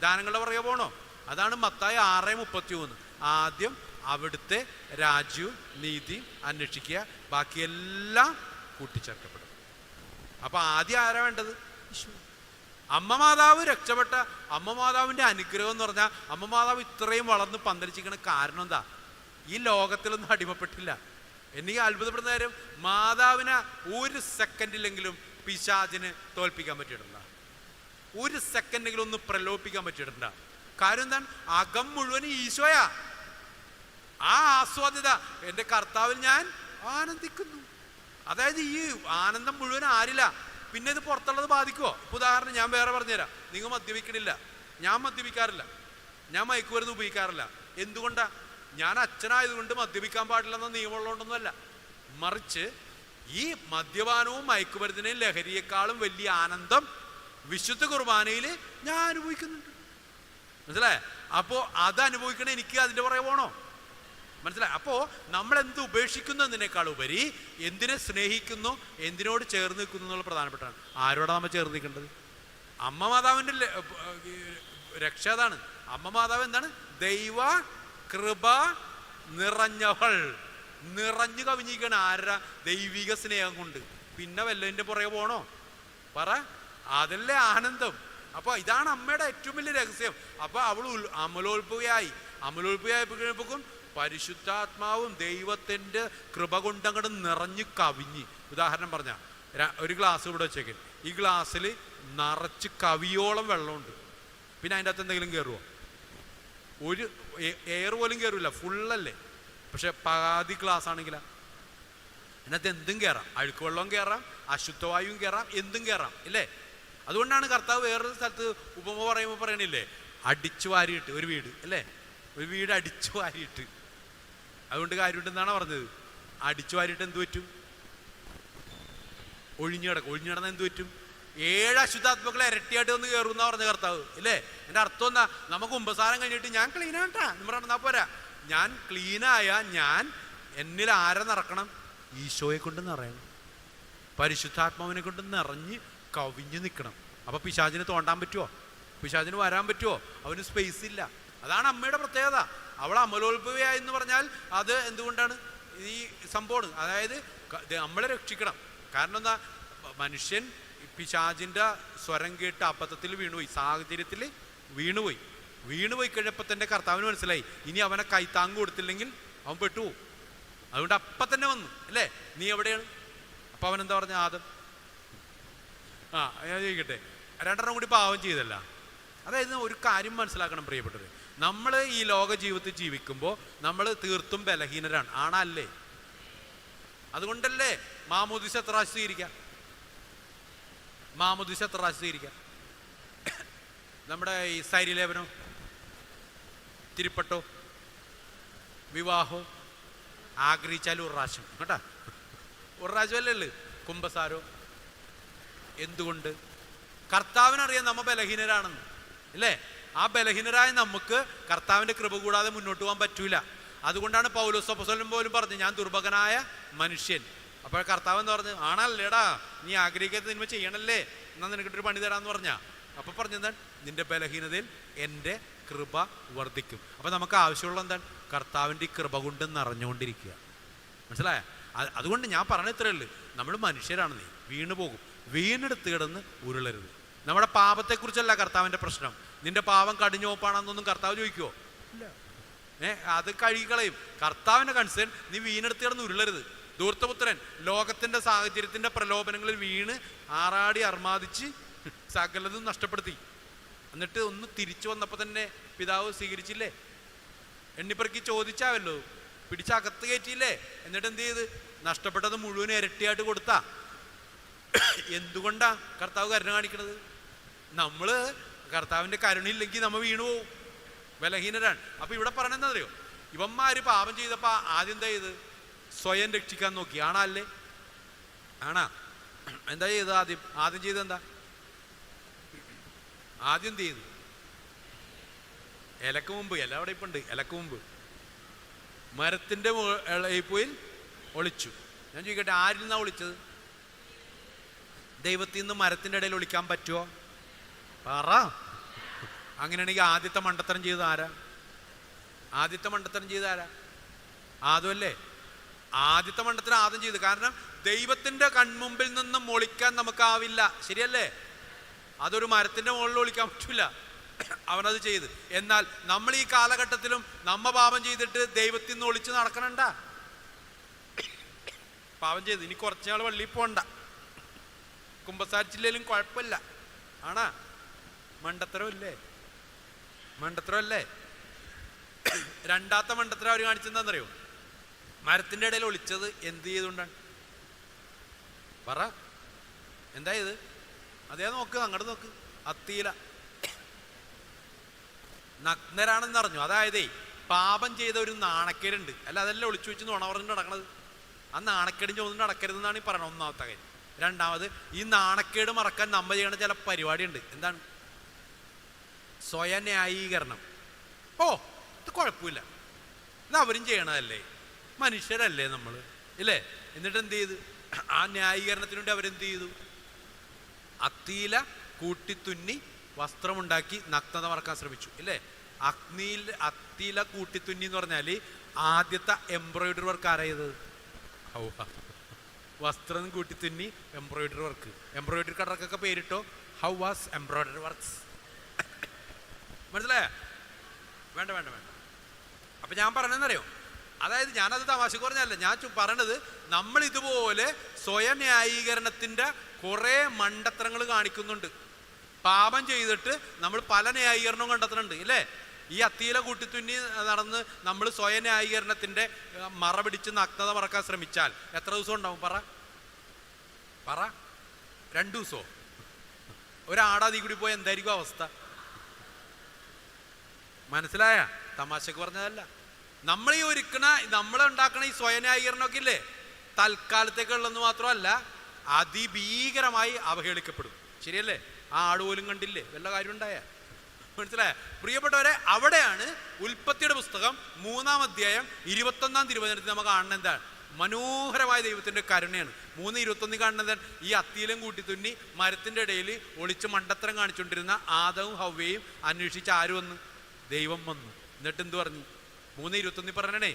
ദാനങ്ങളുടെ പുറകെ പോകണോ? അതാണ് മത്തായി 6:33. ആദ്യം അവിടുത്തെ രാജ്യവും നീതിയും അന്വേഷിക്കുക, ബാക്കിയെല്ലാം കൂട്ടിച്ചേർക്കപ്പെടും. അപ്പൊ ആദ്യം ആരാ വേണ്ടത്? ഈശോ. അമ്മ മാതാവ് രക്ഷപ്പെട്ട അമ്മ മാതാവിൻ്റെ അനുഗ്രഹം എന്ന് പറഞ്ഞാൽ, അമ്മ മാതാവ് ഇത്രയും വളർന്ന് പന്തലിച്ചിരിക്കണ കാരണം എന്താ? ഈ ലോകത്തിലൊന്നും അടിമപ്പെട്ടില്ല. എനിക്ക് അത്ഭുതപ്പെടുന്ന കാര്യം, മാതാവിനെ ഒരു സെക്കൻഡിലെങ്കിലും പിശാചിന് തോൽപ്പിക്കാൻ പറ്റിയിട്ടുണ്ടോ? ഒരു സെക്കൻഡെങ്കിലും ഒന്ന് പ്രലോഭിപ്പിക്കാൻ പറ്റിയിട്ടുണ്ടോ? കാര്യം എന്താണ്? അകം മുഴുവൻ ഈശോയാ. ആ ആസ്വാദ്യത, എൻ്റെ കർത്താവിൽ ഞാൻ ആനന്ദിക്കുന്നു. അതായത് ഈ ആനന്ദം മുഴുവൻ ആരില്ല. പിന്നെ ഇത് പുറത്തുള്ളത് ബാധിക്കുമോ? ഇപ്പോൾ ഉദാഹരണം ഞാൻ വേറെ പറഞ്ഞുതരാം. നിങ്ങൾ മദ്യപിക്കണില്ല, ഞാൻ മദ്യപിക്കാറില്ല, ഞാൻ മയക്കുമരുന്ന് ഉപയോഗിക്കാറില്ല. എന്തുകൊണ്ടാ? ഞാൻ അച്ഛനായതുകൊണ്ട് മദ്യപിക്കാൻ പാടില്ലെന്ന നിയമമുള്ളതുകൊണ്ടൊന്നുമല്ല. മറിച്ച് ഈ മദ്യപാനവും മയക്കുമരുന്നിനെയും ലഹരിയേക്കാളും വലിയ ആനന്ദം വിശുദ്ധ കുർബാനയിൽ ഞാൻ അനുഭവിക്കുന്നുണ്ട്. മനസ്സിലായേ? അപ്പോൾ അത് അനുഭവിക്കണേ എനിക്ക് അതിൻ്റെ പുറകെ പോകണോ? മനസ്സിലായി? അപ്പോൾ നമ്മൾ എന്ത് ഉപേക്ഷിക്കുന്നതിനേക്കാൾ ഉപരി എന്തിനെ സ്നേഹിക്കുന്നു, എന്തിനോട് ചേർന്ന് നിൽക്കുന്നു എന്നുള്ള പ്രധാനപ്പെട്ടാണ്. ആരോടാണ് നമ്മൾ ചേർന്ന് നിൽക്കേണ്ടത്? അമ്മ മാതാവിൻ്റെ രക്ഷ അതാണ്. അമ്മ മാതാവ് എന്താണ്? ദൈവ കൃപ നിറഞ്ഞവൾ. നിറഞ്ഞു കവിഞ്ഞിരിക്കണം. ആരാ? ദൈവിക സ്നേഹം കൊണ്ട്. പിന്നെ വല്ലതിൻ്റെ പുറകെ പോകണോ? പറ. അതല്ലേ ആനന്ദം. അപ്പോൾ ഇതാണ് അമ്മയുടെ ഏറ്റവും വലിയ രഹസ്യം. അപ്പോൾ അവൾ അമലോത്ഭവയായപ്പോഴേക്കും പരിശുദ്ധാത്മാവും ദൈവത്തിൻ്റെ കൃപ കൊണ്ടങ്ങോട്ട് നിറഞ്ഞു കവിഞ്ഞ്. ഉദാഹരണം പറഞ്ഞാൽ, ഒരു ഗ്ലാസ് ഇവിടെ വെച്ചേക്കും, ഈ ഗ്ലാസ്സിൽ നിറച്ച് കവിയോളം വെള്ളമുണ്ട്. പിന്നെ അതിൻ്റെ അകത്ത് എന്തെങ്കിലും കയറുമോ? ഒരു എയർ പോലും കയറില്ല, ഫുള്ളല്ലേ. പക്ഷെ പാതി ഗ്ലാസ് ആണെങ്കിലാ അതിനകത്ത് എന്തും കയറാം. അഴുക്ക് വെള്ളവും കയറാം, അശുദ്ധവായുവും കയറാം, എന്തും കയറാം ഇല്ലേ? അതുകൊണ്ടാണ് കർത്താവ് വേറൊരു സ്ഥലത്ത് ഉപമ പറയുമ്പോൾ പറയണില്ലേ, അടിച്ചു വാരിയിട്ട് ഒരു വീട് അല്ലേ, ഒരു വീട് അടിച്ചു വാരിയിട്ട്. അതുകൊണ്ട് കാര്യമുണ്ടെന്നാണ് പറഞ്ഞത്. അടിച്ചു വാരിയിട്ട് എന്ത് പറ്റും? ഒഴിഞ്ഞു കിടന്നാൽ എന്ത് പറ്റും? 7 അശുദ്ധാത്മക്കളെ ഇരട്ടിയായിട്ട് ഒന്ന് കയറും എന്നാ പറഞ്ഞ കർത്താവ് ഇല്ലേ? എൻ്റെ അർത്ഥം എന്താ? നമുക്ക് കുമ്പസാരം കഴിഞ്ഞിട്ട് ഞാൻ ക്ലീനാട്ടാ എന്ന് പറഞ്ഞാൽ പോരാ. ഞാൻ ക്ലീനായ ഞാൻ എന്നിൽ ആരെ നിറക്കണം? ഈശോയെ കൊണ്ട് നിറയണം, പരിശുദ്ധാത്മാവിനെ കൊണ്ട് നിറഞ്ഞ് കവിഞ്ഞ് നിൽക്കണം. അപ്പോൾ പിശാചിന് തോണ്ടാൻ പറ്റുമോ? പിശാചിന് വരാൻ പറ്റുമോ? അവന് സ്പേസ് ഇല്ല. അതാണ് അമ്മയുടെ പ്രത്യേകത. അവൾ അമലോത്ഭവയായി എന്ന് പറഞ്ഞാൽ അത് എന്തുകൊണ്ടാണ്? ഈ സംഭവമാണ്. അതായത് നമ്മളെ രക്ഷിക്കണം. കാരണം എന്താ? മനുഷ്യൻ പിശാചിൻ്റെ സ്വരം കേട്ട് അബദ്ധത്തിൽ വീണുപോയി, സാഹചര്യത്തിൽ വീണുപോയി കഴിഞ്ഞപ്പോൾ തന്നെ കർത്താവിന് മനസ്സിലായി, ഇനി അവനെ കൈത്താങ്ങ് കൊടുത്തില്ലെങ്കിൽ അവൻ പെട്ടുപോകും. അതുകൊണ്ട് അപ്പം തന്നെ വന്നു അല്ലേ, നീ എവിടെയാണ്? അപ്പം അവൻ എന്താ പറഞ്ഞ? ആദം. ഞാൻ ചോദിക്കട്ടെ, 2 കൂടി പാവം ചെയ്തല്ല. അതായത് ഒരു കാര്യം മനസ്സിലാക്കണം പ്രിയപ്പെട്ടത്, നമ്മൾ ഈ ലോക ജീവിതത്തിൽ ജീവിക്കുമ്പോൾ നമ്മൾ തീർത്തും ബലഹീനരാണ്. ആണല്ലേ? അതുകൊണ്ടല്ലേ മാമോദിസ എത്ര പ്രാവശ്യം സ്വീകരിക്കാം? മാമോദിസ എത്ര പ്രാവശ്യം സ്വീകരിക്കാം? നമ്മുടെ ഈ സൈര്യലേപനോ, തിരുപ്പട്ടോ, വിവാഹോ ആഗ്രഹിച്ചാലും ഒരു പ്രാവശ്യം കേട്ടാ, ഒരു പ്രാവശ്യമല്ലേ ഉള്ളു. കുമ്പസാരോ. എന്തുകൊണ്ട്? കർത്താവിനറിയാം നമ്മ ബലഹീനരാണെന്ന്, അല്ലേ? ആ ബലഹീനരായ നമുക്ക് കർത്താവിൻ്റെ കൃപ കൂടാതെ മുന്നോട്ട് പോകാൻ പറ്റൂല. അതുകൊണ്ടാണ് പൗലോസ് അപ്പോസ്തലൻ പോലും പറഞ്ഞു, ഞാൻ ദുർഭകനായ മനുഷ്യൻ. അപ്പോൾ കർത്താവ് എന്ന് പറഞ്ഞു, ആണല്ലേടാ, നീ ആഗ്രഹിക്കാത്ത തിന്മ ചെയ്യണല്ലേ, എന്നാൽ നിനക്കിട്ടൊരു പണി തരാമെന്ന് പറഞ്ഞാ. അപ്പോൾ പറഞ്ഞെന്താണ്? നിന്റെ ബലഹീനതയിൽ എൻ്റെ കൃപ വർദ്ധിക്കും. അപ്പോൾ നമുക്ക് ആവശ്യമുള്ള എന്താണ്? കർത്താവിൻ്റെ ഈ കൃപ കൊണ്ട് നിറഞ്ഞുകൊണ്ടിരിക്കുക. മനസ്സിലായ? അതുകൊണ്ട് ഞാൻ പറഞ്ഞ ഇത്രയേ ഉള്ളൂ, നമ്മൾ മനുഷ്യരാണ്, നീ വീണു പോകും. വീണെടുത്ത് കിടന്ന് ഉരുളരുത്. നമ്മുടെ പാപത്തെക്കുറിച്ചല്ല കർത്താവിൻ്റെ പ്രശ്നം. നിന്റെ പാപം കടിഞ്ഞോപ്പാണെന്നൊന്നും കർത്താവ് ചോദിക്കുമോ? ഇല്ല. അത് കഴുകിക്കളയും. കർത്താവിൻ്റെ കൺസേൺ നീ വീണെടുത്ത് കിടന്ന് ഉരുളരുത്. ധൂർത്തപുത്രൻ ലോകത്തിൻ്റെ സാഹചര്യത്തിൻ്റെ പ്രലോഭനങ്ങളിൽ വീണ് ആറാടി അർമാദിച്ച് സകലതും നഷ്ടപ്പെടുത്തി. എന്നിട്ട് ഒന്ന് തിരിച്ചു വന്നപ്പോൾ തന്നെ പിതാവ് സ്വീകരിച്ചില്ലേ? എണ്ണിപ്പറക്കി ചോദിച്ചാവല്ലോ, പിടിച്ചകത്ത് കയറ്റിയില്ലേ? എന്നിട്ട് എന്ത് ചെയ്ത്? നഷ്ടപ്പെട്ടത് മുഴുവൻ ഇരട്ടിയായിട്ട് കൊടുത്താ. എന്തുകൊണ്ടാ കർത്താവ് കരുണ കാണിക്കണത്? നമ്മൾ കർത്താവിൻ്റെ കരുണയില്ലെങ്കിൽ നമ്മൾ വീണു പോവും, ബലഹീനരാണ്. അപ്പം ഇവിടെ പറയണെന്നറിയോ, ഇവന്മാർ പാപം ചെയ്തപ്പോൾ ആദ്യം എന്താ ചെയ്ത്? സ്വയം രക്ഷിക്കാൻ നോക്കി. ആണല്ലേ? ആണാ? എന്താ ചെയ്തത്? ആദ്യം ചെയ്ത് എന്താ? ആദ്യം എന്ത് ചെയ്തു? ഇലക്ക് മുമ്പ്, ഇല അവിടെ ഇപ്പം ഉണ്ട്, ഇലക്ക് മുമ്പ് മരത്തിൻ്റെ ഇലയിൽ ഒളിച്ചു. ഞാൻ ചോദിക്കട്ടെ, ആരിൽ നിന്നാ ഒളിച്ചത്? ദൈവത്തിൽ നിന്ന് മരത്തിൻ്റെ ഇടയിൽ ഒളിക്കാൻ പറ്റുമോ? പറ. അങ്ങനെയാണെങ്കിൽ ആദ്യത്തെ മണ്ടത്തരം ചെയ്ത് ആരാ? ആദ്യത്തെ മണ്ടത്തരം ചെയ്ത് ആരാ? ആദമല്ലേ? ആദ്യത്തെ മണ്ടത്തരം ആദ്യം ചെയ്ത്. കാരണം ദൈവത്തിൻ്റെ കൺമുമ്പിൽ നിന്നും ഒളിക്കാൻ നമുക്കാവില്ല, ശരിയല്ലേ? അതൊരു മരത്തിൻ്റെ മുകളിൽ ഒളിക്കാൻ പറ്റില്ല. അവനത് ചെയ്ത്. എന്നാൽ നമ്മൾ ഈ കാലഘട്ടത്തിലും നമ്മ പാപം ചെയ്തിട്ട് ദൈവത്തിൽ നിന്ന് ഒളിച്ച് നടക്കണണ്ട. പാപം ചെയ്ത് ഇനി കുറച്ചുനാൾ പള്ളിയിൽ പോകണ്ട, കുമ്പസാരിച്ചില്ലേലും കുഴപ്പമില്ല. ആണാ? മണ്ടത്തരമല്ലേ? മണ്ടത്തരമല്ലേ? രണ്ടാമത്തെ മണ്ടത്തരം അവർ കാണിച്ചെന്താണെന്നറിയോ? മരത്തിൻ്റെ ഇടയിൽ ഒളിച്ചത് എന്ത് ചെയ്തുകൊണ്ടാണ്? പറ. എന്താ ഇത്? അതേ നോക്ക്, അങ്ങോട്ട് നോക്ക്. അത്തീല നഗ്നരാണെന്ന് അറിഞ്ഞു. അതായത് പാപം ചെയ്ത ഒരു നാണക്കേടുണ്ട്. അല്ല, അതെല്ലാം ഒളിച്ചു വെച്ച് നുണ പറഞ്ഞിട്ട് നടക്കണത്. ആ നാണക്കേടും ചോദിച്ചിട്ട് നടക്കരുതെന്നാണ് ഈ പറയണത്. ഒന്നാമത്തെ കാര്യം. രണ്ടാമത്, ഈ നാണക്കേട് മറക്കാൻ നമ്മൾ ചെയ്യണ ചില പരിപാടിയുണ്ട്. എന്താണ്? സ്വയം ന്യായീകരണം. ഓ, ഇത് കുഴപ്പമില്ല, ഇത് അവരും ചെയ്യണതല്ലേ, മനുഷ്യരല്ലേ നമ്മൾ, ഇല്ലേ? എന്നിട്ട് എന്ത് ചെയ്ത്? ആ ന്യായീകരണത്തിന് വേണ്ടി അവരെന്ത് ചെയ്തു? അത്തീല കൂട്ടിത്തുന്നി വസ്ത്രമുണ്ടാക്കി നഗ്നത മറക്കാൻ ശ്രമിച്ചു, ഇല്ലേ? അത്തീല കൂട്ടിത്തുന്നി എന്ന് പറഞ്ഞാൽ ആദ്യത്തെ എംബ്രോയിഡറി വർക്ക് ആരാ ചെയ്തത്? വസ്ത്രം കൂട്ടിത്തുന്നി എംബ്രോയിഡറി വർക്ക്. എംബ്രോയിഡറി കടർക്കൊക്കെ പേരിട്ടോ ഹൗ വാസ് എംബ്രോയിഡറി വർക്ക്സ്. മനസ്സിലായ? വേണ്ട വേണ്ട വേണ്ട. അപ്പം ഞാൻ പറഞ്ഞതെന്നറിയോ, അതായത് ഞാനത് തമാശക്ക് പറഞ്ഞല്ല, ഞാൻ പറയണത് നമ്മൾ ഇതുപോലെ സ്വയം ന്യായീകരണത്തിൻ്റെ കുറേ മണ്ടത്തരങ്ങൾ കാണിക്കുന്നുണ്ട്. പാപം ചെയ്തിട്ട് നമ്മൾ പല ന്യായീകരണവും കണ്ടെത്തുന്നുണ്ട്, ഇല്ലേ? ഈ അത്തീല കൂട്ടിത്തുന്നി നടന്ന് നമ്മൾ സ്വയം ന്യായീകരണത്തിൻ്റെ മറ പിടിച്ച് നഗ്നത മറക്കാൻ ശ്രമിച്ചാൽ എത്ര ദിവസം ഉണ്ടാവും? പറ പറ. 2 ദിവസമോ? ഒരാടാതി കൂടി പോയാൽ എന്തായിരിക്കും അവസ്ഥ? മനസ്സിലായ? തമാശക്ക് പറഞ്ഞതല്ല. നമ്മൾ ഈ ഒരുക്കണ, നമ്മളുണ്ടാക്കണ ഈ സ്വയം ന്യായീകരണമൊക്കെ ഇല്ലേ, തൽക്കാലത്തേക്കുള്ളതെന്ന് മാത്രമല്ല, അതിഭീകരമായി അവഹേളിക്കപ്പെടും, ശരിയല്ലേ? ആ ആട് പോലും കണ്ടില്ലേ, വല്ല കാര്യം ഉണ്ടായ? മനസ്സിലായ? പ്രിയപ്പെട്ടവരെ, അവിടെയാണ് ഉൽപ്പത്തിയുടെ പുസ്തകം 3-ാം അധ്യായം 21-ാം തിരുവചനത്തിൽ നമുക്ക് കാണുന്നത് എന്താണ്? മനോഹരമായ ദൈവത്തിൻ്റെ കരുണയാണ്. 3:21 കാണുന്നത് ഈ അത്തീലം കൂട്ടിത്തുന്നി മരത്തിൻ്റെ ഇടയിൽ ഒളിച്ച് മണ്ടത്തരം കാണിച്ചുകൊണ്ടിരുന്ന ആദവും ഹവ്വയും അന്വേഷിച്ച് ആര് വന്നു? ദൈവം വന്നു. എന്നിട്ട് എന്ത് പറഞ്ഞു? 3:21 പറഞ്ഞേ,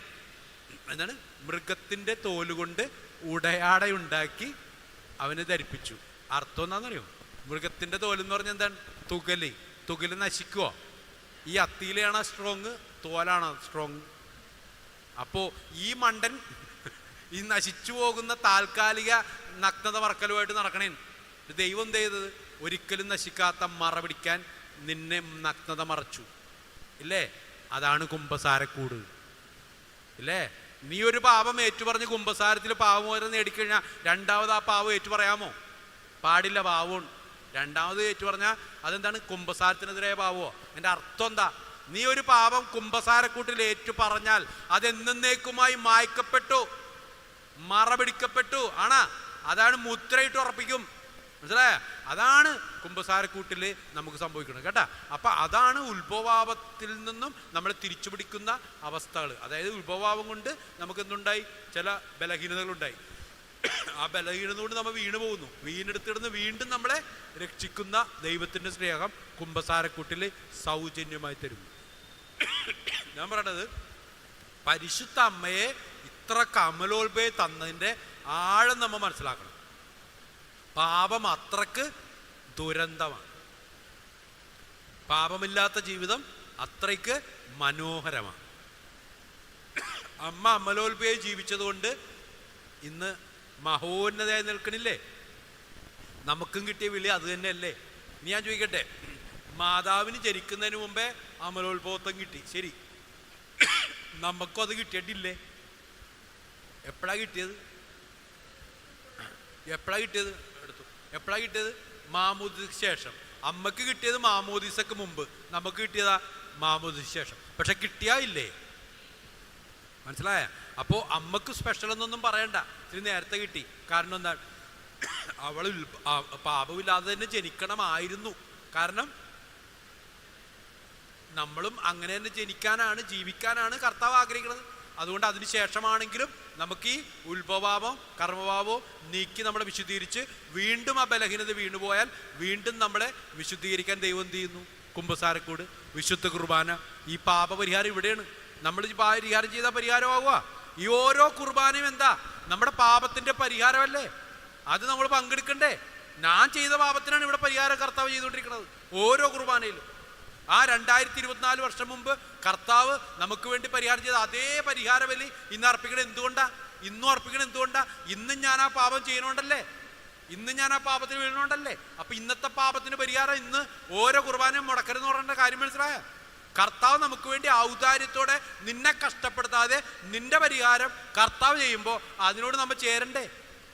എന്താണ്? മൃഗത്തിൻ്റെ തോലുകൊണ്ട് ഉടയാടയുണ്ടാക്കി അവന് ധരിപ്പിച്ചു. അർത്ഥം എന്താണെന്നറിയോ? മൃഗത്തിൻ്റെ തോലെന്ന് പറഞ്ഞാൽ എന്താണ്? തുകല് നശിക്കുവോ? ഈ അത്തീലയാണോ സ്ട്രോങ്, തോലാണോ സ്ട്രോങ്? അപ്പോൾ ഈ മണ്ടൻ ഈ നശിച്ചു പോകുന്ന താൽക്കാലിക നഗ്നത മറക്കലുമായിട്ട് നടക്കണേ. ദൈവം എന്ത് ചെയ്തത്? ഒരിക്കലും നശിക്കാത്ത മറ പിടിക്കാൻ നിന്നെ നഗ്നത മറച്ചു, ഇല്ലേ? അതാണ് കുമ്പസാരക്കൂട്. ഇല്ലേ? നീ ഒരു പാപം ഏറ്റുപറഞ്ഞ് കുമ്പസാരത്തിൽ പാപമോചനം നേടിക്കഴിഞ്ഞാൽ രണ്ടാമത് ആ പാവം ഏറ്റു പറയാമോ? പാടില്ല, പാവം. രണ്ടാമത് ഏറ്റു പറഞ്ഞാൽ അതെന്താണ്? കുമ്പസാരത്തിനെതിരായ പാവമോ? എൻ്റെ അർത്ഥം എന്താ? നീ ഒരു പാപം കുമ്പസാരക്കൂട്ടിൽ ഏറ്റു പറഞ്ഞാൽ അതെന്നേക്കുമായി മായ്ക്കപ്പെട്ടു, മറപിടിക്കപ്പെട്ടു ആണ്. അതാണ് മുദ്രയിട്ട് ഉറപ്പിക്കും. മനസ്സിലായ? അതാണ് കുമ്പസാരക്കൂട്ടിൽ നമുക്ക് സംഭവിക്കുന്നത് കേട്ടാ. അപ്പം അതാണ് ഉത്ഭവപാപത്തിൽ നിന്നും നമ്മളെ തിരിച്ചു പിടിക്കുന്ന അവസ്ഥകൾ. അതായത് ഉത്ഭവപാപം കൊണ്ട് നമുക്ക് എന്തുണ്ടായി? ചില ബലഹീനതകളുണ്ടായി. ആ ബലഹീനത കൊണ്ട് നമ്മൾ വീണു പോകുന്നു. വീണെടുത്തിടുന്ന് വീണ്ടും നമ്മളെ രക്ഷിക്കുന്ന ദൈവത്തിൻ്റെ സ്നേഹം കുമ്പസാരക്കൂട്ടിൽ സൗജന്യമായി തരുന്നു. ഞാൻ പറയണത്, പരിശുദ്ധ അമ്മയെ ഇത്ര കമലോത്ഭയെ തന്നതിൻ്റെ ആഴം നമ്മൾ മനസ്സിലാക്കണം. പാപം അത്രക്ക് ദുരന്തമാണ്. പാപമില്ലാത്ത ജീവിതം അത്രയ്ക്ക് മനോഹരമാണ്. അമ്മ അമലോത്ഭയെ ജീവിച്ചതുകൊണ്ട് ഇന്ന് മഹോന്നതയായി നിൽക്കണില്ലേ? നമുക്കും കിട്ടിയ വിളി അത് തന്നെയല്ലേ? ഇനി ഞാൻ ചോദിക്കട്ടെ, മാതാവിന് ജനിക്കുന്നതിന് മുമ്പേ അമലോത്ഭവത്വം കിട്ടി, ശരി, നമുക്കും അത് കിട്ടിയിട്ടില്ലേ? എപ്പോഴാ കിട്ടിയത്? എപ്പോഴാ കിട്ടിയത്? മാമോദീസയ്ക്ക് ശേഷം. അമ്മക്ക് കിട്ടിയത് മാമോദീസക്ക് മുമ്പ്, നമുക്ക് കിട്ടിയതാ മാമോദീസയ്ക്ക് ശേഷം. പക്ഷെ കിട്ടിയാ ഇല്ലേ? മനസ്സിലായ? അപ്പോൾ അമ്മക്ക് സ്പെഷ്യൽ എന്നൊന്നും പറയണ്ട, ഇത്തിരി നേരത്തെ കിട്ടി. കാരണം എന്താണ്? അവൾ പാപമില്ലാതെ തന്നെ ജനിക്കണമായിരുന്നു. കാരണം നമ്മളും അങ്ങനെ തന്നെ ജനിക്കാനാണ്, ജീവിക്കാനാണ് കർത്താവ് ആഗ്രഹിക്കുന്നത്. അതുകൊണ്ട് അതിന് ശേഷമാണെങ്കിലും നമുക്ക് ഈ ഉത്ഭവപാപം കർമ്മപാപവും നീക്കി നമ്മളെ വിശുദ്ധീകരിച്ച് വീണ്ടും ആ ബലഹീനത വീണുപോയാൽ വീണ്ടും നമ്മളെ വിശുദ്ധീകരിക്കാൻ ദൈവം എന്ത് ചെയ്യുന്നു? കുമ്പസാരക്കൂട്, വിശുദ്ധ കുർബാന. ഈ പാപപരിഹാരം ഇവിടെയാണ്. നമ്മൾ പരിഹാരം ചെയ്താൽ പരിഹാരമാകുക. ഈ ഓരോ കുർബാനയും എന്താ? നമ്മുടെ പാപത്തിൻ്റെ പരിഹാരമല്ലേ? അത് നമ്മൾ പങ്കെടുക്കണ്ടേ? ഞാൻ ചെയ്ത പാപത്തിനാണ് ഇവിടെ പരിഹാരം കർത്താവ് ചെയ്തുകൊണ്ടിരിക്കുന്നത് ഓരോ കുർബാനയിലും. ആ 2024 വർഷം മുമ്പ് കർത്താവ് നമുക്ക് വേണ്ടി പരിഹാരം ചെയ്ത അതേ പരിഹാര ബലി ഇന്ന് അർപ്പിക്കണം. എന്തുകൊണ്ടാ? ഇന്നും അർപ്പിക്കണം. എന്തുകൊണ്ടാ? ഇന്നും ഞാൻ ആ പാപം ചെയ്യണോണ്ടല്ലേ, ഇന്ന് ഞാൻ ആ പാപത്തിന് വീഴണോണ്ടല്ലേ. അപ്പൊ ഇന്നത്തെ പാപത്തിന് പരിഹാരം ഇന്ന് ഓരോ കുർബാനയും മുടക്കരുതെന്ന് പറയേണ്ട കാര്യം മനസ്സിലായ? കർത്താവ് നമുക്ക് വേണ്ടി ഔദാര്യത്തോടെ നിന്നെ കഷ്ടപ്പെടുത്താതെ നിന്റെ പരിഹാരം കർത്താവ് ചെയ്യുമ്പോൾ അതിനോട് നമ്മൾ ചേരണ്ടേ?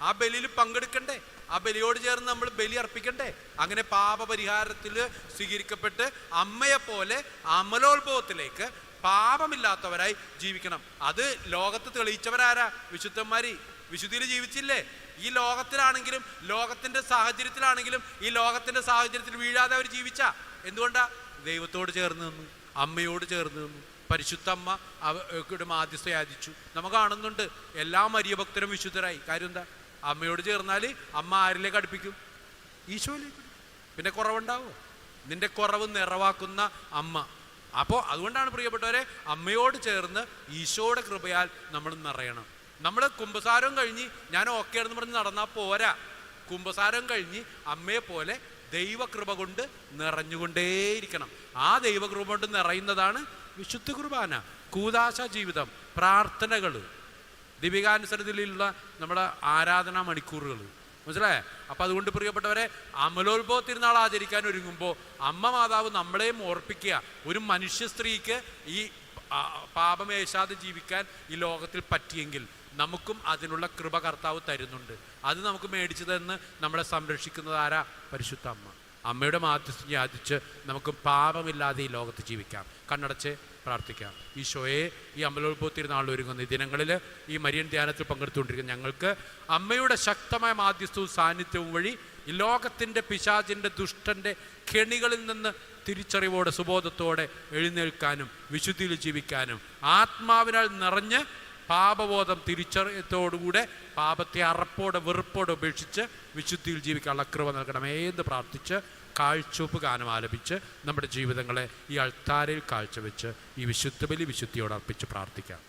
ആ ബലിയിൽ പങ്കെടുക്കണ്ടേ? ആ ബലിയോട് ചേർന്ന് നമ്മൾ ബലി അർപ്പിക്കണ്ടേ? അങ്ങനെ പാപപരിഹാരത്തിൽ സ്വീകരിക്കപ്പെട്ട് അമ്മയെപ്പോലെ അമലോത്ഭവത്തിലേക്ക് പാപമില്ലാത്തവരായി ജീവിക്കണം. അത് ലോകത്ത് തെളിയിച്ചവരാരാ? വിശുദ്ധന്മാര്. വിശുദ്ധിയിൽ ജീവിച്ചില്ലേ? ഈ ലോകത്തിലാണെങ്കിലും ലോകത്തിന്റെ സാഹചര്യത്തിലാണെങ്കിലും ഈ ലോകത്തിന്റെ സാഹചര്യത്തിൽ വീഴാതെ അവർ ജീവിച്ച. എന്തുകൊണ്ടാ? ദൈവത്തോട് ചേർന്ന് നിന്നു, അമ്മയോട് ചേർന്ന് നിന്നു. പരിശുദ്ധ അമ്മ അവരുടെ മാധ്യസ്ഥ യാചിച്ചു. നമുക്ക് കാണുന്നുണ്ട് എല്ലാ മരിയഭക്തരും വിശുദ്ധരായി. കാര്യം എന്താ? അമ്മയോട് ചേർന്നാൽ അമ്മ ആരിലേക്ക് അടുപ്പിക്കും? ഈശോയിലേക്ക്. പിന്നെ കുറവുണ്ടാവോ? നിന്റെ കുറവ് നിറവാക്കുന്ന അമ്മ. അപ്പോൾ അതുകൊണ്ടാണ് പ്രിയപ്പെട്ടവരെ, അമ്മയോട് ചേർന്ന് ഈശോയുടെ കൃപയാൽ നമ്മൾ നിറയണം. നമ്മൾ കുമ്പസാരം കഴിഞ്ഞ് ഞാൻ ഓക്കെ ആണെന്ന് പറഞ്ഞ് നടന്നാൽ പോരാ. കുമ്പസാരം കഴിഞ്ഞ് അമ്മയെ പോലെ ദൈവകൃപ കൊണ്ട് നിറഞ്ഞുകൊണ്ടേയിരിക്കണം. ആ ദൈവകൃപ കൊണ്ട് നിറയുന്നതാണ് വിശുദ്ധ കുർബാന, കൂദാശ ജീവിതം, പ്രാർത്ഥനകൾ, ദീപികാനുസരണത്തിലുള്ള നമ്മുടെ ആരാധനാ മണിക്കൂറുകൾ. മനസ്സിലായേ? അപ്പം അതുകൊണ്ട് പ്രിയപ്പെട്ടവരെ, അമലോത്ഭവ തിരുനാൾ ആചരിക്കാൻ ഒരുങ്ങുമ്പോൾ അമ്മ മാതാവ് നമ്മളെയും ഓർപ്പിക്കുക, ഒരു മനുഷ്യ സ്ത്രീക്ക് ഈ പാപമേശാതെ ജീവിക്കാൻ ഈ ലോകത്തിൽ പറ്റിയെങ്കിൽ നമുക്കും അതിനുള്ള കൃപ കർത്താവ് തരുന്നുണ്ട്. അത് നമുക്ക് മേടിച്ചു തന്ന് നമ്മളെ സംരക്ഷിക്കുന്നത് ആരാ? പരിശുദ്ധ അമ്മ. അമ്മയുടെ മാധ്യസ്ഥം യാചിച്ച് നമുക്ക് പാപമില്ലാതെ ഈ ലോകത്ത് ജീവിക്കാം. കണ്ണടച്ച് പ്രാർത്ഥിക്കാം. ഈശോയെ, ഈ അമലോത്ഭവ തിരുനാളിൽ ഒരുങ്ങുന്ന ഈ ദിനങ്ങളിൽ ഈ മരിയൻ ധ്യാനത്തിൽ പങ്കെടുത്തുകൊണ്ടിരിക്കുന്ന ഞങ്ങൾക്ക് അമ്മയുടെ ശക്തമായ മാധ്യസ്ഥവും സാന്നിധ്യവും വഴി ഈ ലോകത്തിൻ്റെ പിശാചിൻ്റെ ദുഷ്ടൻ്റെ കെണികളിൽ നിന്ന് തിരിച്ചറിവോടെ സുബോധത്തോടെ എഴുന്നേൽക്കാനും വിശുദ്ധിയിൽ ജീവിക്കാനും ആത്മാവിനാൽ നിറഞ്ഞ് പാപബോധം തിരിച്ചറിയത്തോടുകൂടെ പാപത്തെ അറപ്പോടെ വെറുപ്പോടെ ഉപേക്ഷിച്ച് വിശുദ്ധിയിൽ ജീവിക്കാനുള്ള കൃപ നൽകണമേ എന്ന് പ്രാർത്ഥിച്ച് കാഴ്ചവെപ്പ് ഗാനം ആലപിച്ച് നമ്മുടെ ജീവിതങ്ങളെ ഈ അൾത്താരയിൽ കാഴ്ചവെച്ച് ഈ വിശുദ്ധ ബലി വിശുദ്ധിയോട് അർപ്പിച്ച് പ്രാർത്ഥിക്കാം.